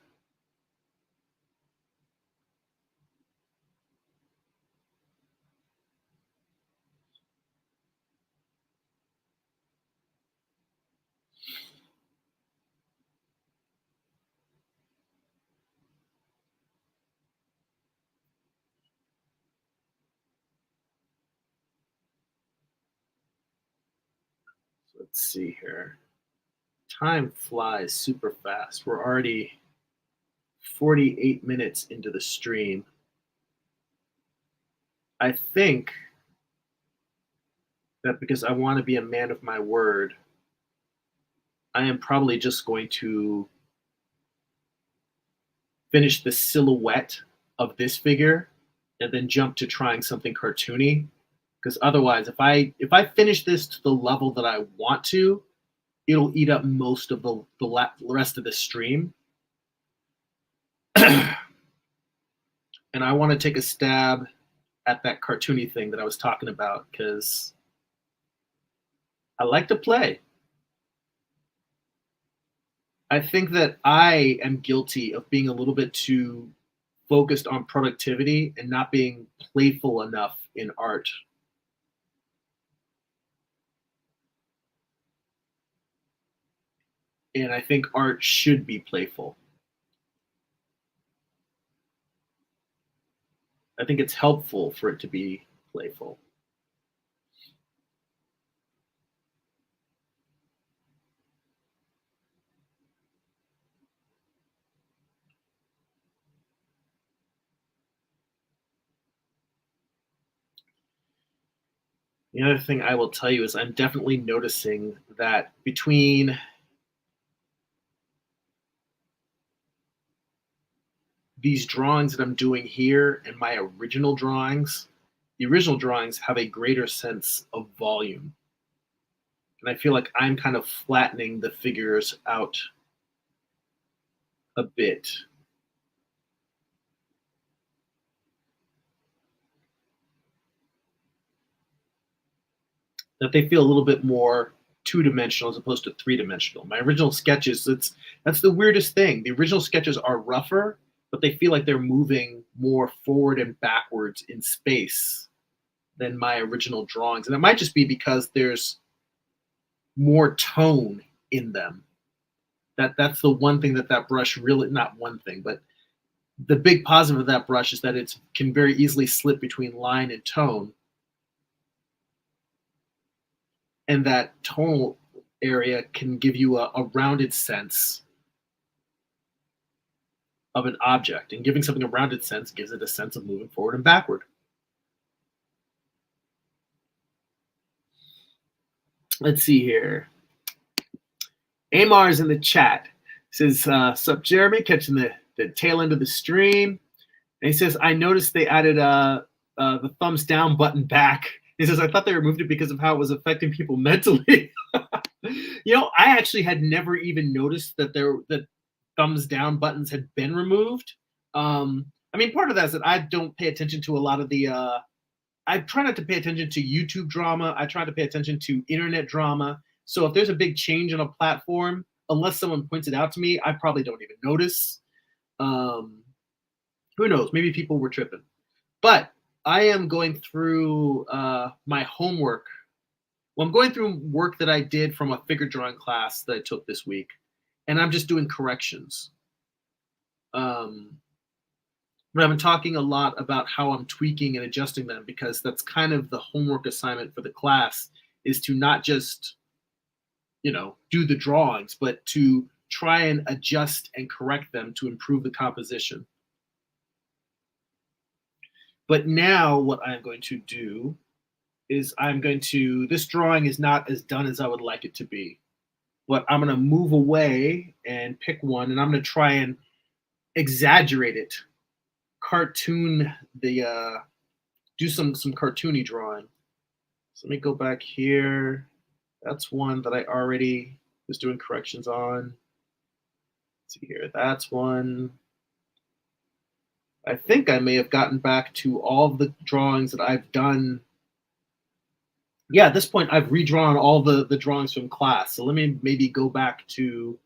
So let's see here. Time flies super fast. We're already 48 minutes into the stream. I think that because I want to be a man of my word, I am probably just going to finish the silhouette of this figure and then jump to trying something cartoony. Because otherwise, if I finish this to the level that I want to, it'll eat up most of the rest of the stream. And I want to take a stab at that cartoony thing that I was talking about because I like to play. I think that I am guilty of being a little bit too focused on productivity and not being playful enough in art. And I think art should be playful. I think it's helpful for it to be playful. The other thing I will tell you is I'm definitely noticing that between these drawings that I'm doing here and my original drawings, the original drawings have a greater sense of volume. And I feel like I'm kind of flattening the figures out a bit. That they feel a little bit more two-dimensional as opposed to three-dimensional. My original sketches, that's the weirdest thing. The original sketches are rougher, but they feel like they're moving more forward and backwards in space than my original drawings. And it might just be because there's more tone in them. That's the one thing that brush really, not one thing, but the big positive of that brush is that it can very easily slip between line and tone, and that tonal area can give you a rounded sense of an object, and giving something a rounded sense gives it a sense of moving forward and backward. Let's see here. Amar's in the chat. Says, sup, Jeremy, catching the tail end of the stream. And he says, I noticed they added the thumbs down button back. He says, I thought they removed it because of how it was affecting people mentally. I actually had never even noticed that that thumbs down buttons had been removed. I mean, part of that is that I don't pay attention to a lot of the I try not to pay attention to YouTube drama. I try to pay attention to internet drama. So if there's a big change on a platform, unless someone points it out to me, I probably don't even notice. Who knows? Maybe people were tripping. But I am going through my homework. Well, I'm going through work that I did from a figure drawing class that I took this week, and I'm just doing corrections. But I've been talking a lot about how I'm tweaking and adjusting them, because that's kind of the homework assignment for the class, is to not just, do the drawings, but to try and adjust and correct them to improve the composition. But now what I'm going to do is this drawing is not as done as I would like it to be, but I'm going to move away and pick one, and I'm going to try and exaggerate it, cartoon do some cartoony drawing. So let me go back here. That's one that I already was doing corrections on. Let's see here, that's one. I think I may have gotten back to all of the drawings that I've done. Yeah, at this point I've redrawn all the drawings from class. So let me maybe go back to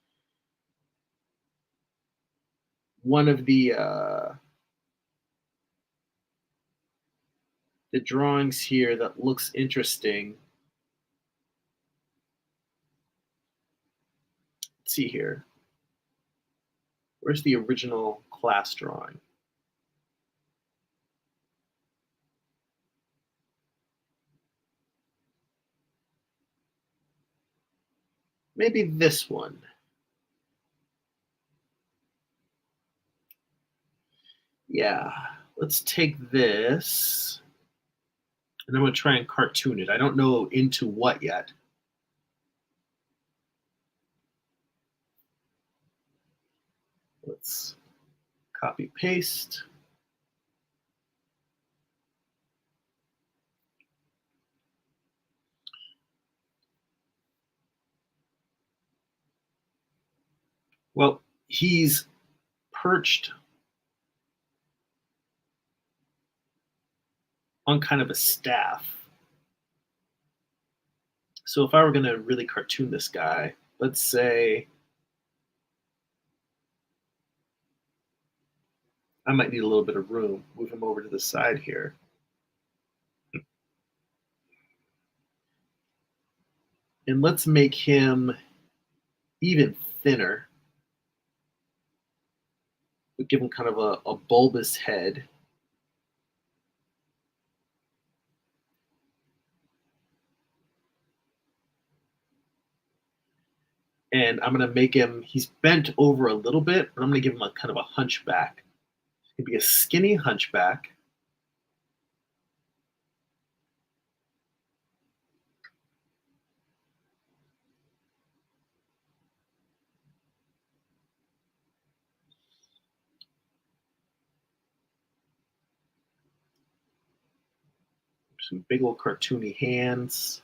one of the drawings here that looks interesting. Let's see here. Where's the original class drawing? Maybe this one. Yeah, let's take this, and I'm going to try and cartoon it. I don't know into what yet. Let's copy paste. Well, he's perched on kind of a staff. So if I were going to really cartoon this guy, let's say I might need a little bit of room. Move him over to the side here. And let's make him even thinner. We give him kind of a bulbous head. And I'm going to make him, he's bent over a little bit, but I'm going to give him a kind of a hunchback. It's going to be a skinny hunchback. Some big old cartoony hands.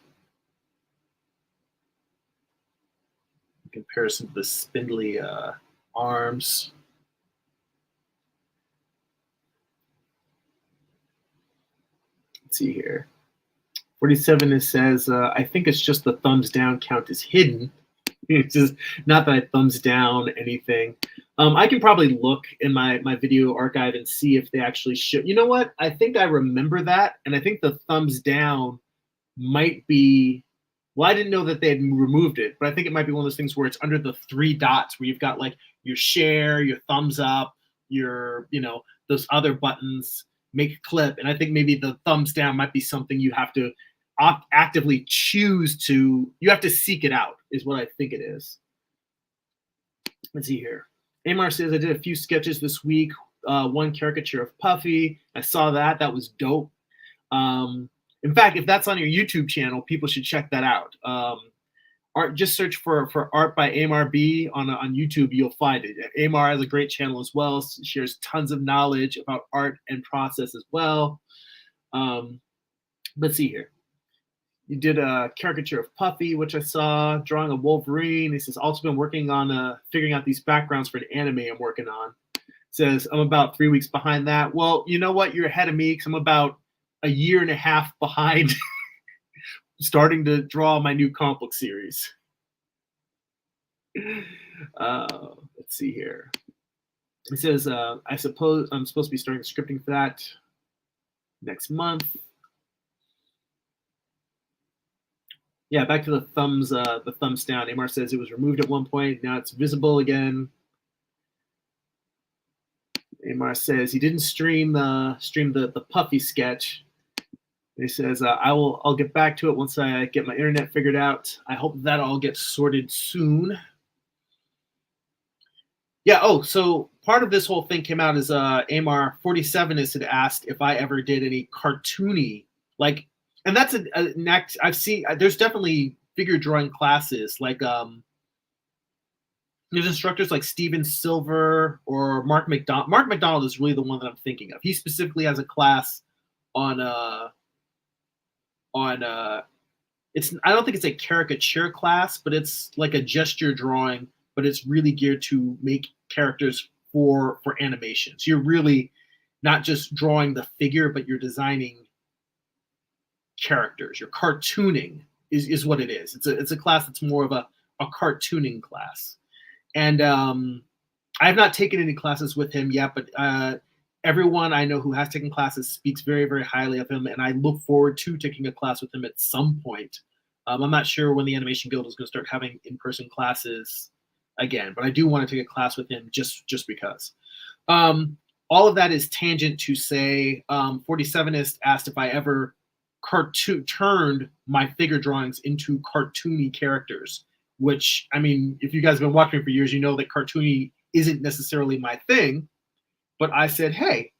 In comparison to the spindly arms. Let's see here. 47, it says, I think it's just the thumbs down count is hidden. It's just not that I thumbs down anything. I can probably look in my video archive and see if they actually show. You know what? I think I remember that, and I think the thumbs down might be. Well, I didn't know that they had removed it, but I think it might be one of those things where it's under the 3 dots, where you've got like your share, your thumbs up, your those other buttons, make a clip, and I think maybe the thumbs down might be something you have to actively choose to. You have to seek it out, is what I think it is. Let's see here. Amar says, I did a few sketches this week. One caricature of Puffy. I saw that. That was dope. In fact, if that's on your YouTube channel, people should check that out. Art, just search for art by Amar B on YouTube. You'll find it. Amar has a great channel as well. Shares tons of knowledge about art and process as well. Let's see here. You did a caricature of Puffy, which I saw, drawing a Wolverine. He says, also been working on figuring out these backgrounds for an anime I'm working on. Says, I'm about 3 weeks behind that. Well, you know what? You're ahead of me because I'm about a year and a half behind starting to draw my new comic book series. Let's see here. He says, I suppose I'm supposed to be starting scripting for that next month. Yeah, back to the thumbs down. Amar says it was removed at one point. Now it's visible again. Amar says he didn't stream the Puffy sketch. He says I'll get back to it once I get my internet figured out. I hope that all gets sorted soon. Yeah. Oh, so part of this whole thing came out as Amar 47 had asked if I ever did any cartoony, like. And that's a next. I've seen. There's definitely figure drawing classes. Like there's instructors like Steven Silver or Mark McDonald. Mark McDonald is really the one that I'm thinking of. He specifically has a class on it's. I don't think it's a caricature class, but it's like a gesture drawing. But it's really geared to make characters for animation. So you're really not just drawing the figure, but you're designing characters. You're cartooning is what it is. It's a class that's more of a cartooning class. And I have not taken any classes with him yet, but everyone I know who has taken classes speaks very, very highly of him, and I look forward to taking a class with him at some point. I'm not sure when the Animation Guild is going to start having in-person classes again, but I do want to take a class with him just because. All of that is tangent to say 47ist asked if I ever turned my figure drawings into cartoony characters, which, I mean, if you guys have been watching me for years, you know that cartoony isn't necessarily my thing, but I said, hey,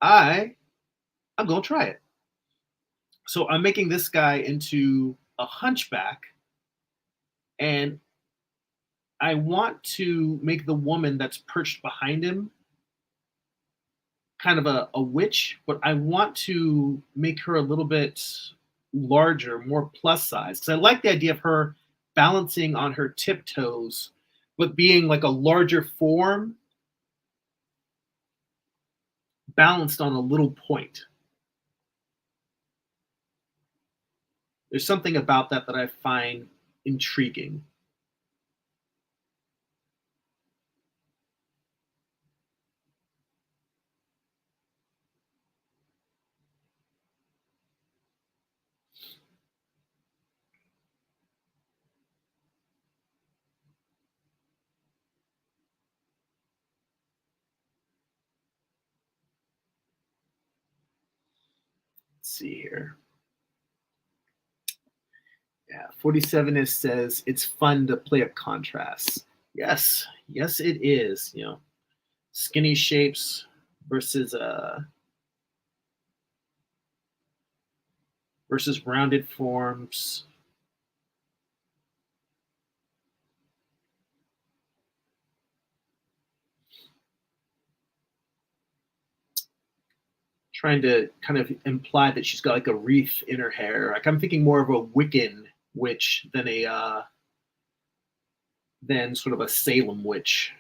I'm going to try it. So I'm making this guy into a hunchback, and I want to make the woman that's perched behind him kind of a witch, but I want to make her a little bit larger, more plus size, because I like the idea of her balancing on her tiptoes, but being like a larger form balanced on a little point. There's something about that I find intriguing. Let's see here. Yeah, 47ist says it's fun to play a contrast. Yes, it is. You know, skinny shapes versus rounded forms. trying to kind of imply that she's got like a wreath in her hair. Like I'm thinking more of a Wiccan witch than a than sort of a Salem witch.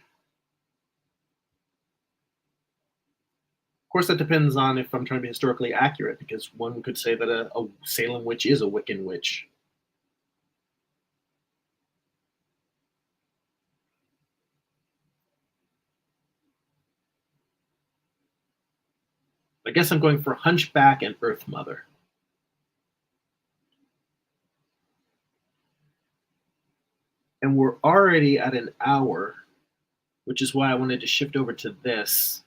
Of course, that depends on if I'm trying to be historically accurate, because one could say that a Salem witch is a Wiccan witch. I guess I'm going for Hunchback and Earth Mother. And we're already at an hour, which is why I wanted to shift over to this.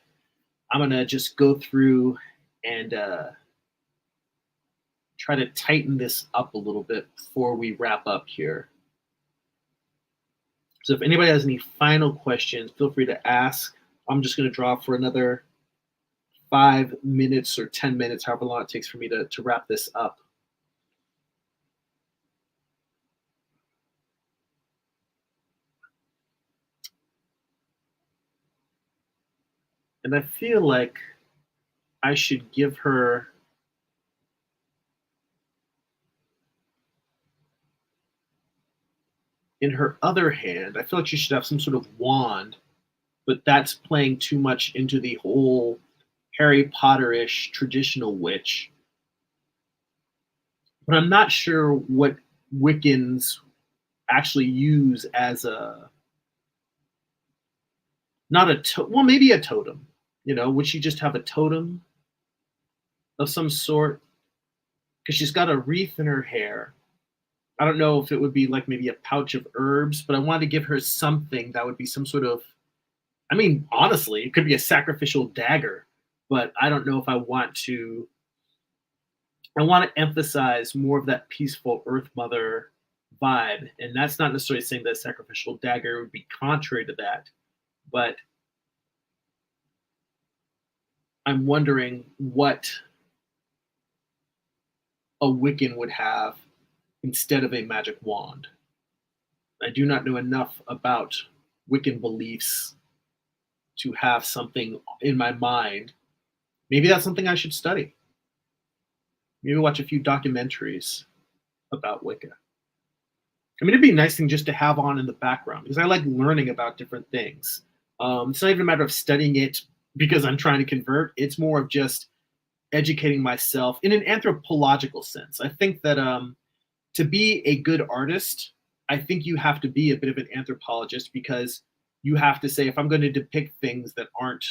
I'm going to just go through and try to tighten this up a little bit before we wrap up here. So if anybody has any final questions, feel free to ask. I'm just going to draw for another 5 minutes or 10 minutes, however long it takes for me to wrap this up. And I feel like I should give her in her other hand, I feel like she should have some sort of wand, but that's playing too much into the whole Harry Potter-ish traditional witch. But I'm not sure what Wiccans actually use as a not a well, maybe a totem. You know, would she just have a totem of some sort? Because she's got a wreath in her hair. I don't know if it would be like maybe a pouch of herbs, but I wanted to give her something that would be some sort of, I mean, honestly, it could be a sacrificial dagger, but I don't know if I want to. I want to emphasize more of that peaceful Earth Mother vibe. And that's not necessarily saying that a sacrificial dagger would be contrary to that, but I'm wondering what a Wiccan would have instead of a magic wand. I do not know enough about Wiccan beliefs to have something in my mind. Maybe that's something I should study. Maybe watch a few documentaries about Wicca. I mean, it'd be a nice thing just to have on in the background because I like learning about different things. It's not even a matter of studying it because I'm trying to convert. It's more of just educating myself in an anthropological sense. I think that to be a good artist, I think you have to be a bit of an anthropologist because you have to say, if I'm going to depict things that aren't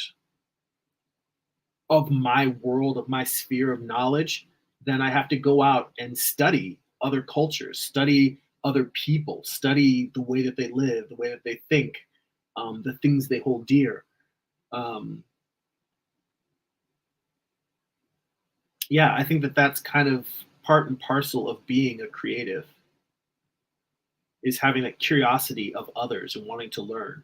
of my world, of my sphere of knowledge, then I have to go out and study other cultures, study other people, study the way that they live, the way that they think, the things they hold dear. Yeah, I think that that's kind of part and parcel of being a creative, is having that curiosity of others and wanting to learn.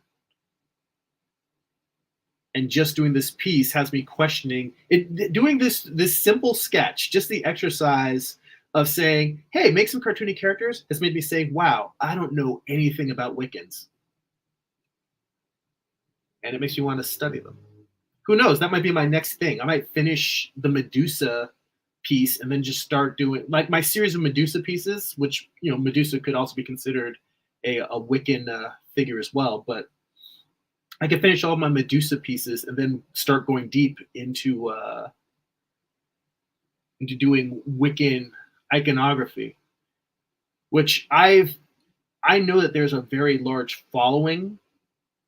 And just doing this piece has me questioning it. Doing this simple sketch, just the exercise of saying, "Hey, make some cartoony characters," has made me say, "Wow, I don't know anything about Wiccans," and it makes me want to study them. Who knows? That might be my next thing. I might finish the Medusa piece and then just start doing like my series of Medusa pieces, which Medusa could also be considered a Wiccan figure as well, but I can finish all my Medusa pieces and then start going deep into doing Wiccan iconography, which I know that there's a very large following,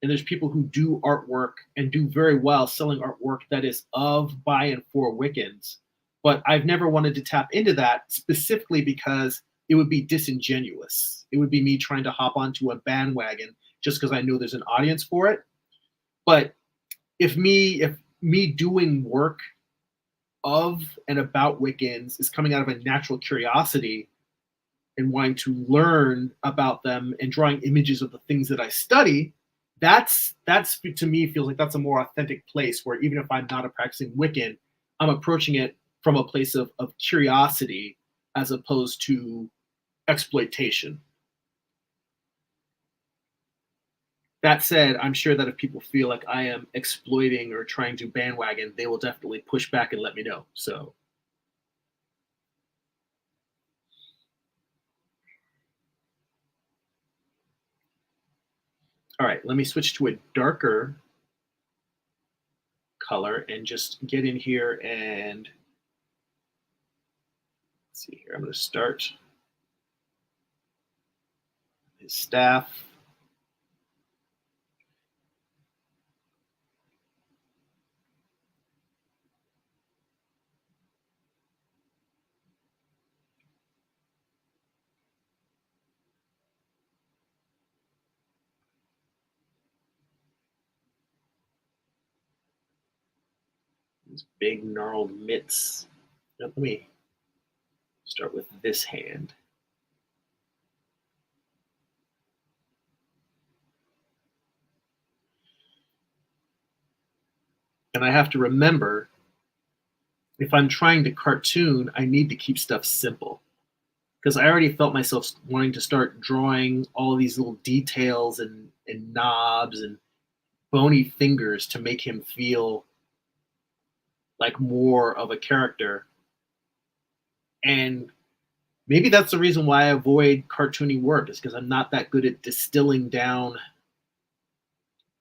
and there's people who do artwork and do very well selling artwork that is of, by, and for Wiccans. But I've never wanted to tap into that specifically because it would be disingenuous. It would be me trying to hop onto a bandwagon just because I know there's an audience for it. But if me doing work of and about Wiccans is coming out of a natural curiosity and wanting to learn about them and drawing images of the things that I study, that's to me feels like that's a more authentic place where even if I'm not a practicing Wiccan, I'm approaching it from a place of curiosity as opposed to exploitation. That said, I'm sure that if people feel like I am exploiting or trying to bandwagon, they will definitely push back and let me know. So, all right, let me switch to a darker color and just get in here and let's see here. I'm going to start his staff. These big gnarled mitts. Now, let me start with this hand. And I have to remember, if I'm trying to cartoon, I need to keep stuff simple. Because I already felt myself wanting to start drawing all these little details and knobs and bony fingers to make him feel like more of a character. And maybe that's the reason why I avoid cartoony work, is because I'm not that good at distilling down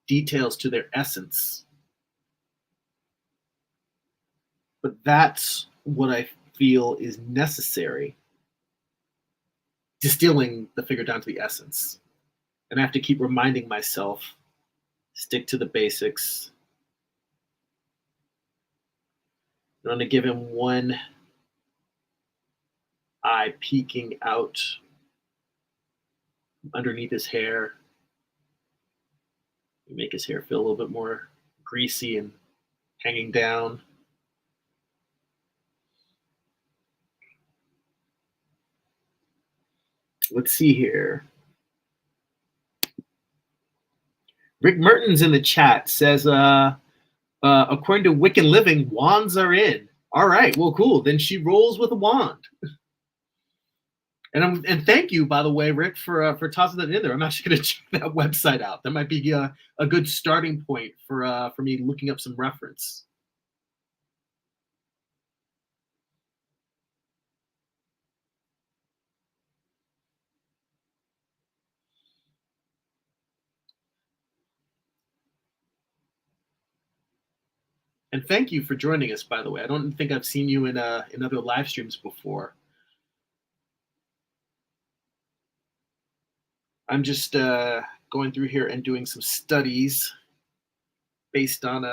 details to their essence. But that's what I feel is necessary, distilling the figure down to the essence. And I have to keep reminding myself, stick to the basics. I'm going to give him one eye peeking out underneath his hair. Make his hair feel a little bit more greasy and hanging down. Let's see here. Rick Mertens in the chat says, according to Wiccan Living, wands are in. All right, well, cool. Then she rolls with a wand. And thank you, by the way, Rick, for tossing that in there. I'm actually going to check that website out. That might be a good starting point for me looking up some reference. And thank you for joining us, by the way. I don't think I've seen you in other live streams before. I'm just going through here and doing some studies based on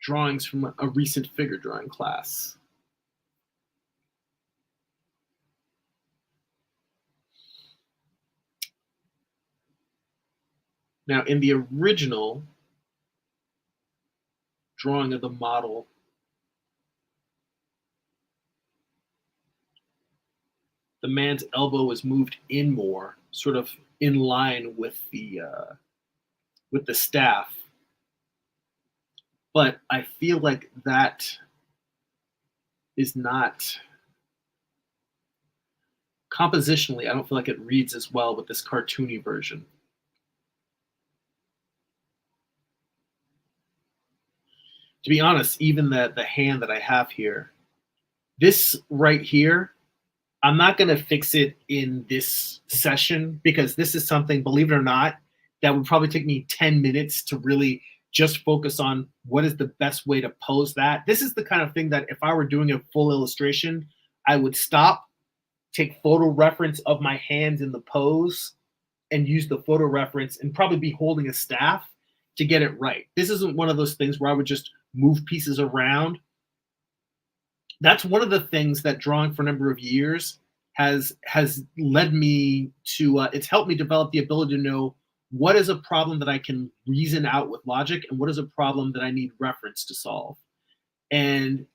drawings from a recent figure drawing class. Now, in the original drawing of the model, the man's elbow was moved in more, sort of in line with the staff. But I feel like that is not compositionally. I don't feel like it reads as well with this cartoony version. To be honest, even the hand that I have here, this right here, I'm not going to fix it in this session, because this is something, believe it or not, that would probably take me 10 minutes to really just focus on what is the best way to pose that. This is the kind of thing that if I were doing a full illustration, I would stop, take photo reference of my hands in the pose, and use the photo reference and probably be holding a staff to get it right. This isn't one of those things where I would just move pieces around. That's one of the things that drawing for a number of years has led me to. It's helped me develop the ability to know what is a problem that I can reason out with logic and what is a problem that I need reference to solve. And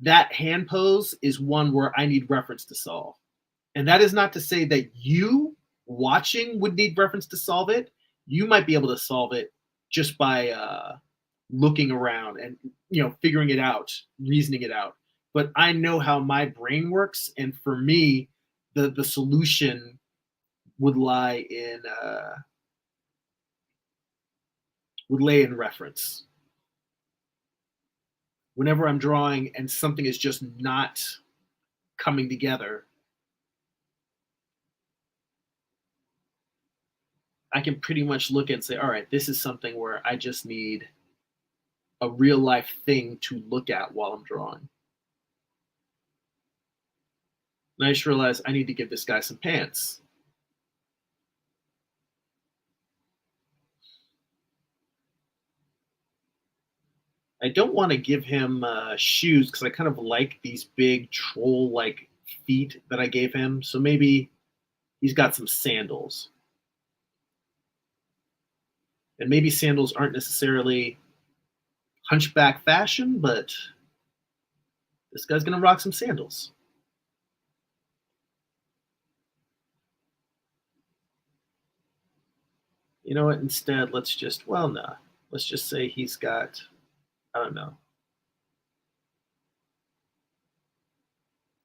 that hand pose is one where I need reference to solve. And that is not to say that you watching would need reference to solve it. You might be able to solve it just by looking around and figuring it out, reasoning it out. But I know how my brain works, and for me, the solution would lie in would lay in reference. Whenever I'm drawing and something is just not coming together, I can pretty much look and say, all right, this is something where I just need a real life thing to look at while I'm drawing. And I just realized I need to give this guy some pants. I don't want to give him shoes because I kind of like these big troll-like feet that I gave him. So maybe he's got some sandals. And maybe sandals aren't necessarily hunchback fashion, but this guy's going to rock some sandals. You know what? Instead, let's just, well, no. Let's just say he's got, I don't know,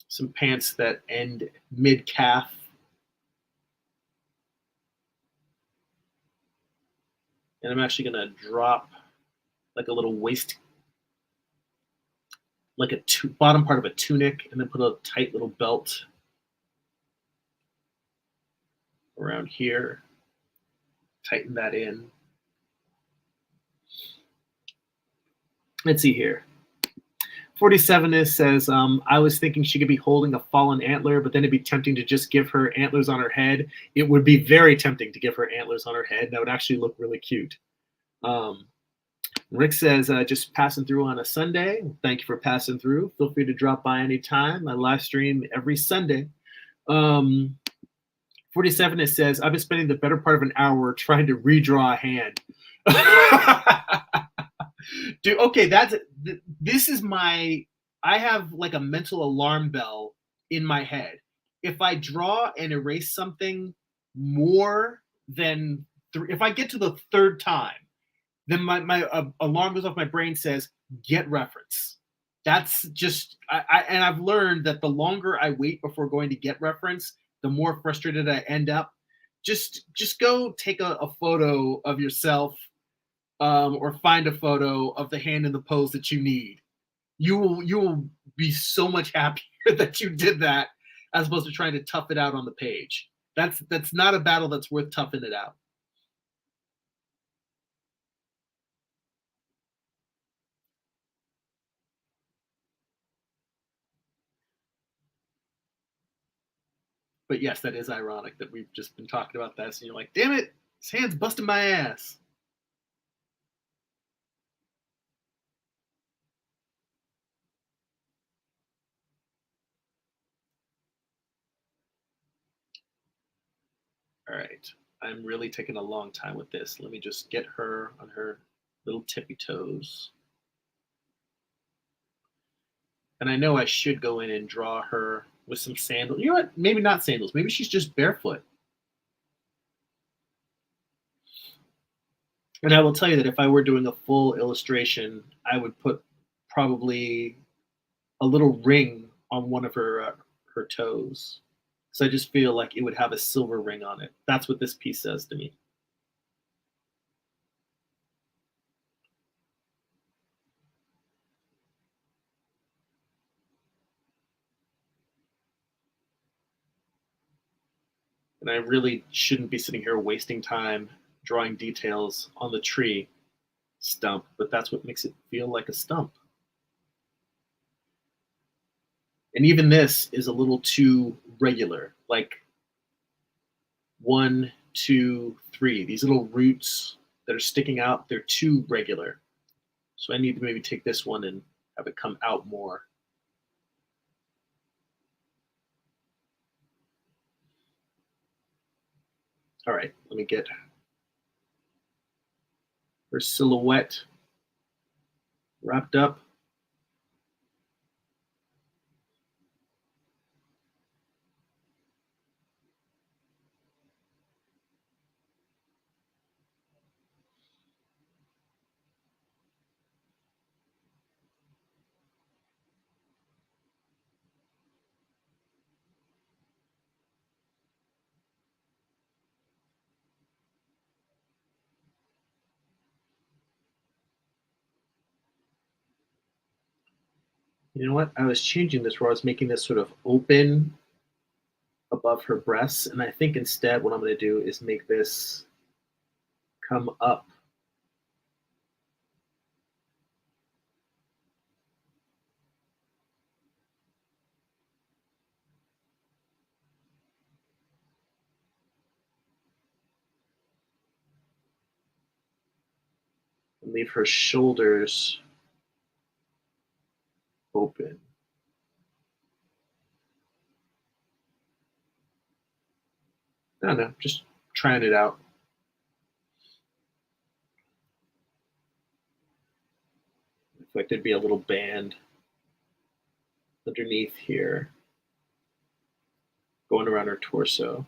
some pants that end mid calf. And I'm actually going to drop like a little waist, like a bottom part of a tunic, and then put a tight little belt around here. Tighten that in. Let's see here. 47 says, I was thinking she could be holding a fallen antler, but then it'd be tempting to just give her antlers on her head. It would be very tempting to give her antlers on her head. That would actually look really cute. Rick says, just passing through on a Sunday. Thank you for passing through. Feel free to drop by anytime. I live stream every Sunday. 47 says, I've been spending the better part of an hour trying to redraw a hand. Dude, okay, this is I have like a mental alarm bell in my head. If I draw and erase something more than if I get to the third time, then my alarm goes off. My brain says, get reference. That's just, and I've learned that the longer I wait before going to get reference, the more frustrated I end up. Just go take a photo of yourself, or find a photo of the hand in the pose that you need. You will be so much happier that you did that as opposed to trying to tough it out on the page. That's not a battle that's worth toughing it out. But yes, that is ironic that we've just been talking about this, and you're like, damn it, his hand's busting my ass. All right, I'm really taking a long time with this. Let me just get her on her little tippy toes. And I know I should go in and draw her with some sandals. You know what? Maybe not sandals. Maybe she's just barefoot. And I will tell you that if I were doing a full illustration, I would put probably a little ring on one of her toes. So I just feel like it would have a silver ring on it. That's what this piece says to me. And I really shouldn't be sitting here wasting time drawing details on the tree stump, but that's what makes it feel like a stump. And even this is a little too regular, like 1, 2, 3. These little roots that are sticking out, they're too regular. So I need to maybe take this one and have it come out more. All right, let me get her silhouette wrapped up. You know what? I was changing this where I was making this sort of open above her breasts, and I think instead what I'm going to do is make this come up. And leave her shoulders open. I don't know, just trying it out. I feel like there'd be a little band underneath here going around her torso.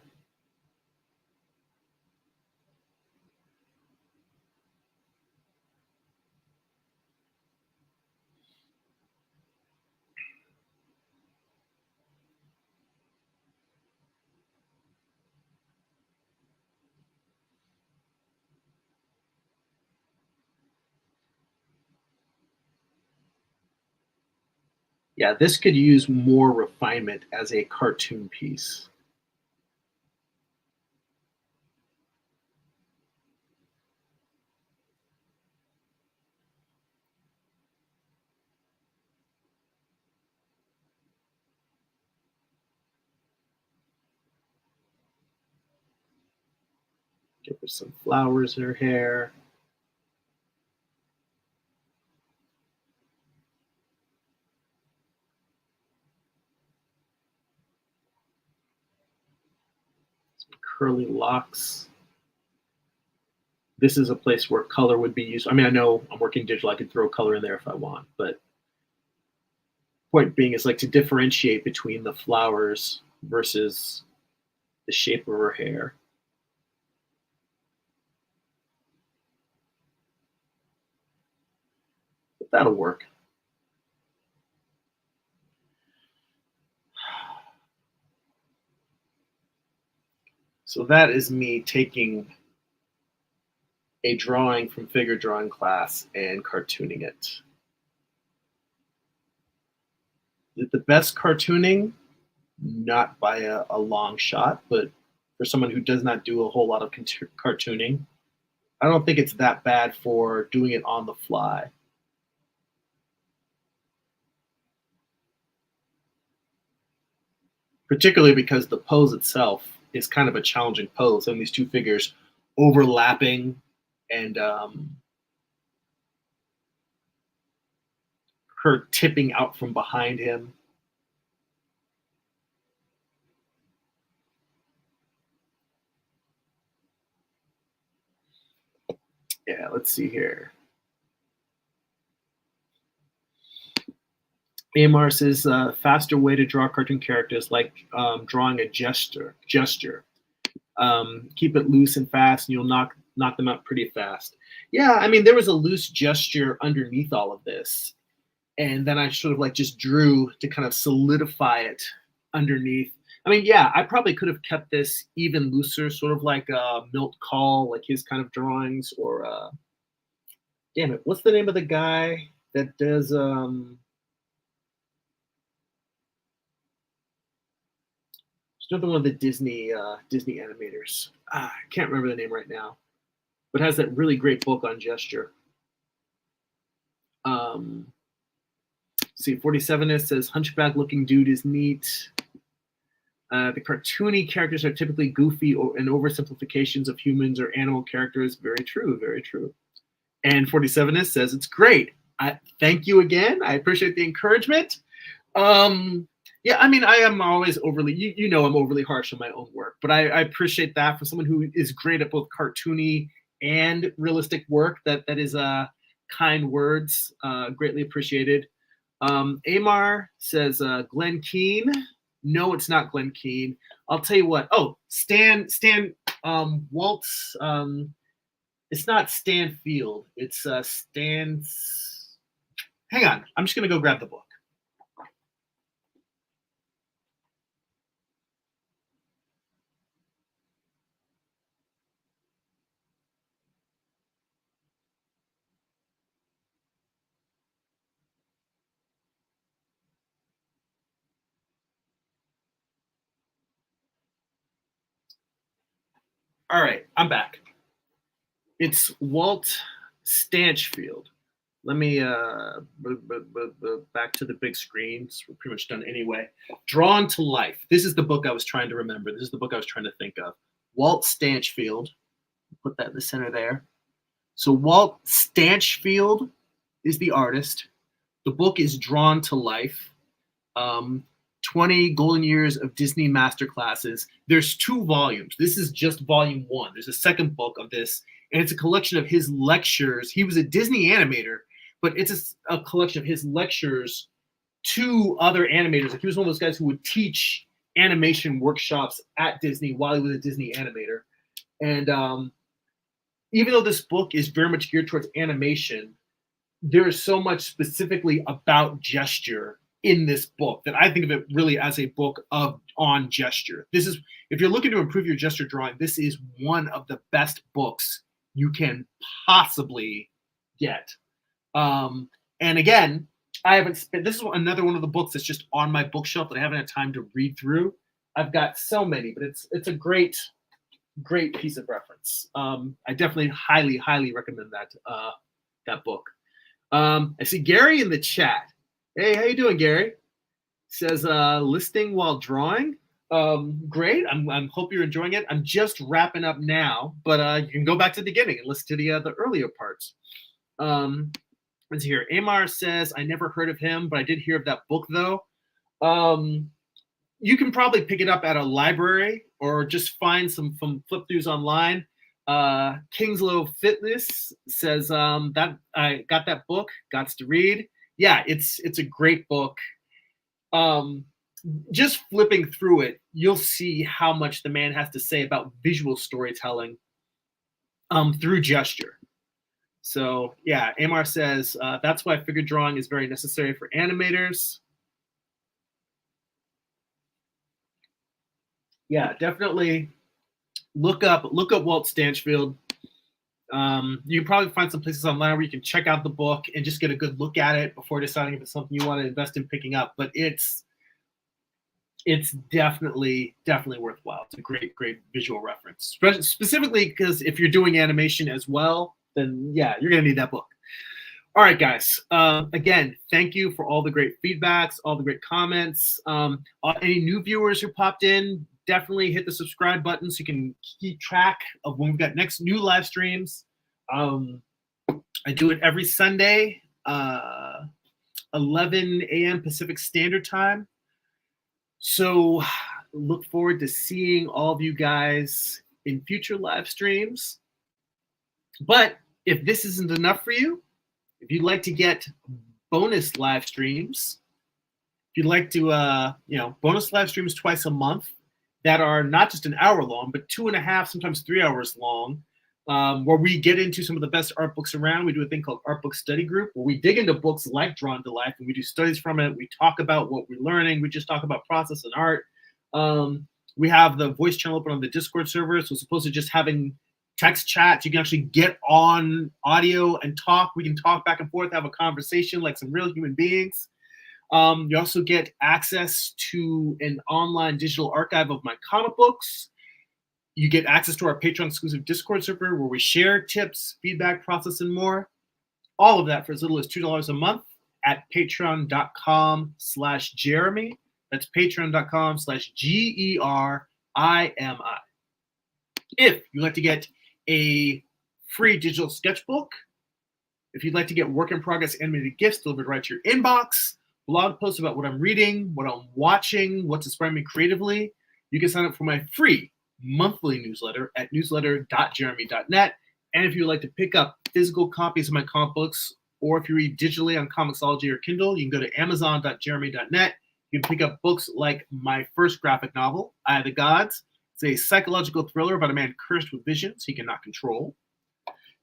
Yeah, this could use more refinement as a cartoon piece. Give her some flowers in her hair. Some curly locks. This is a place where color would be used. I mean, I know I'm working digital, I could throw color in there if I want, but point being is like to differentiate between the flowers versus the shape of her hair. But that'll work. So that is me taking a drawing from figure drawing class and cartooning it. The best cartooning, not by a long shot, but for someone who does not do a whole lot of cartooning, I don't think it's that bad for doing it on the fly. Particularly because the pose itself is kind of a challenging pose, and these two figures overlapping and her tipping out from behind him. Yeah, let's see here. Amar says faster way to draw cartoon characters like drawing a gesture. Keep it loose and fast, and you'll knock them out pretty fast. Yeah, I mean there was a loose gesture underneath all of this, and then I sort of like just drew to kind of solidify it underneath. I mean, yeah, I probably could have kept this even looser, sort of like Milt Call, like his kind of drawings, or damn it, what's the name of the guy that does it's another one of the Disney animators. I can't remember the name right now, but has that really great book on gesture. Um, see, 47 says Hunchback looking dude is neat. The cartoony characters are typically goofy and oversimplifications of humans or animal characters. Very true, very true. And 47 says it's great. Thank you again. I appreciate the encouragement. Yeah, I mean, I am always overly, you know, I'm overly harsh on my own work, but I appreciate that for someone who is great at both cartoony and realistic work. That is kind words, greatly appreciated. Amar says Glenn Keane. No, it's not Glenn Keane. I'll tell you what. Oh, Stan Waltz. It's not Stan Field. It's Stan's. Hang on, I'm just gonna go grab the book. All right, I'm back. It's Walt Stanchfield. Let me back to the big screens. We're pretty much done anyway. Drawn to Life. This is the book I was trying to remember. This is the book I was trying to think of. Walt Stanchfield. Put that in the center there. So Walt Stanchfield is the artist. The book is Drawn to Life. 20 Golden Years of Disney Masterclasses. There's 2 volumes. This is just volume 1. There's a second book of this, and it's a collection of his lectures. He was a Disney animator, but it's a collection of his lectures to other animators. Like, he was one of those guys who would teach animation workshops at Disney while he was a Disney animator. And even though this book is very much geared towards animation, there is so much specifically about gesture in this book that I think of it really as a book on gesture. This is, if you're looking to improve your gesture drawing, this is one of the best books you can possibly get. And again, I haven't spent, this is another one of the books that's just on my bookshelf that I haven't had time to read through. I've got so many, but it's a great piece of reference. I definitely highly recommend that book. I see Gary in the chat. Hey, how you doing, Gary? Says listing while drawing. Great. I'm hope you're enjoying it. I'm just wrapping up now, but you can go back to the beginning and listen to the earlier parts. Let's see here. Amar says, I never heard of him, but I did hear of that book though. You can probably pick it up at a library or just find some flip throughs online. Kingslow Fitness says that I got that book, gots to read. Yeah, it's a great book. Just flipping through it, you'll see how much the man has to say about visual storytelling through gesture. So yeah, Amar says, that's why figure drawing is very necessary for animators. Yeah, definitely look up Walt Stanchfield. You can probably find some places online where you can check out the book and just get a good look at it before deciding if it's something you want to invest in picking up. But it's definitely worthwhile. It's a great visual reference, specifically because if you're doing animation as well, then yeah, you're gonna need that book. All right, guys. Again, thank you for all the great feedbacks, all the great comments. Any new viewers who popped in, definitely hit the subscribe button so you can keep track of when we've got next new live streams. I do it every Sunday, 11 a.m. Pacific Standard Time. So look forward to seeing all of you guys in future live streams. But if this isn't enough for you, if you'd like to get bonus live streams, if you'd like to, bonus live streams twice a month that are not just an hour long, but 2.5, sometimes 3 hours long, where we get into some of the best art books around. We do a thing called Art Book Study Group, where we dig into books like Drawn to Life, and we do studies from it. We talk about what we're learning. We just talk about process and art. We have the voice channel open on the Discord server, so as opposed to just having text chats, you can actually get on audio and talk. We can talk back and forth, have a conversation like some real human beings. You also get access to an online digital archive of my comic books. You get access to our Patreon exclusive Discord server where we share tips, feedback, process, and more. All of that for as little as $2 a month at patreon.com/Jeremy. That's patreon.com/GERIMI. If you'd like to get a free digital sketchbook, if you'd like to get work in progress animated gifts delivered right to your inbox, blog posts about what I'm reading, what I'm watching, what's inspiring me creatively, you can sign up for my free monthly newsletter at newsletter.jeremy.net. And if you'd like to pick up physical copies of my comic books, or if you read digitally on Comixology or Kindle, you can go to amazon.jeremy.net. You can pick up books like my first graphic novel, Eye of the Gods. It's a psychological thriller about a man cursed with visions he cannot control.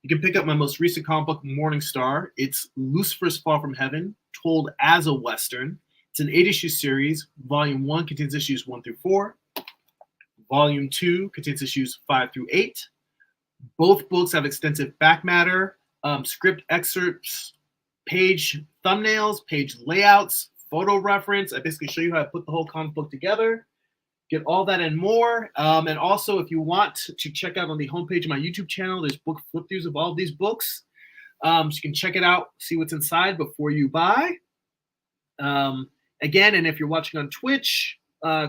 You can pick up my most recent comic book, Morning Star. It's Lucifer's Fall from Heaven, told as a Western. It's an 8-issue series. Volume 1 contains issues 1 through 4. Volume 2 contains issues 5 through 8. Both books have extensive back matter, script excerpts, page thumbnails, page layouts, photo reference. I basically show you how I put the whole comic book together. Get all that and more. And also, if you want to check out on the homepage of my YouTube channel, there's book flip throughs of all of these books. So you can check it out, see what's inside before you buy. Again, and if you're watching on Twitch,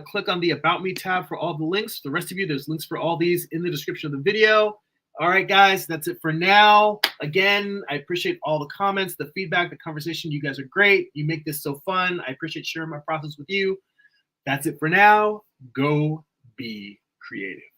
click on the About Me tab for all the links. The rest of you, there's links for all these in the description of the video. All right, guys, that's it for now. Again, I appreciate all the comments, the feedback, the conversation. You guys are great. You make this so fun. I appreciate sharing my process with you. That's it for now. Go be creative.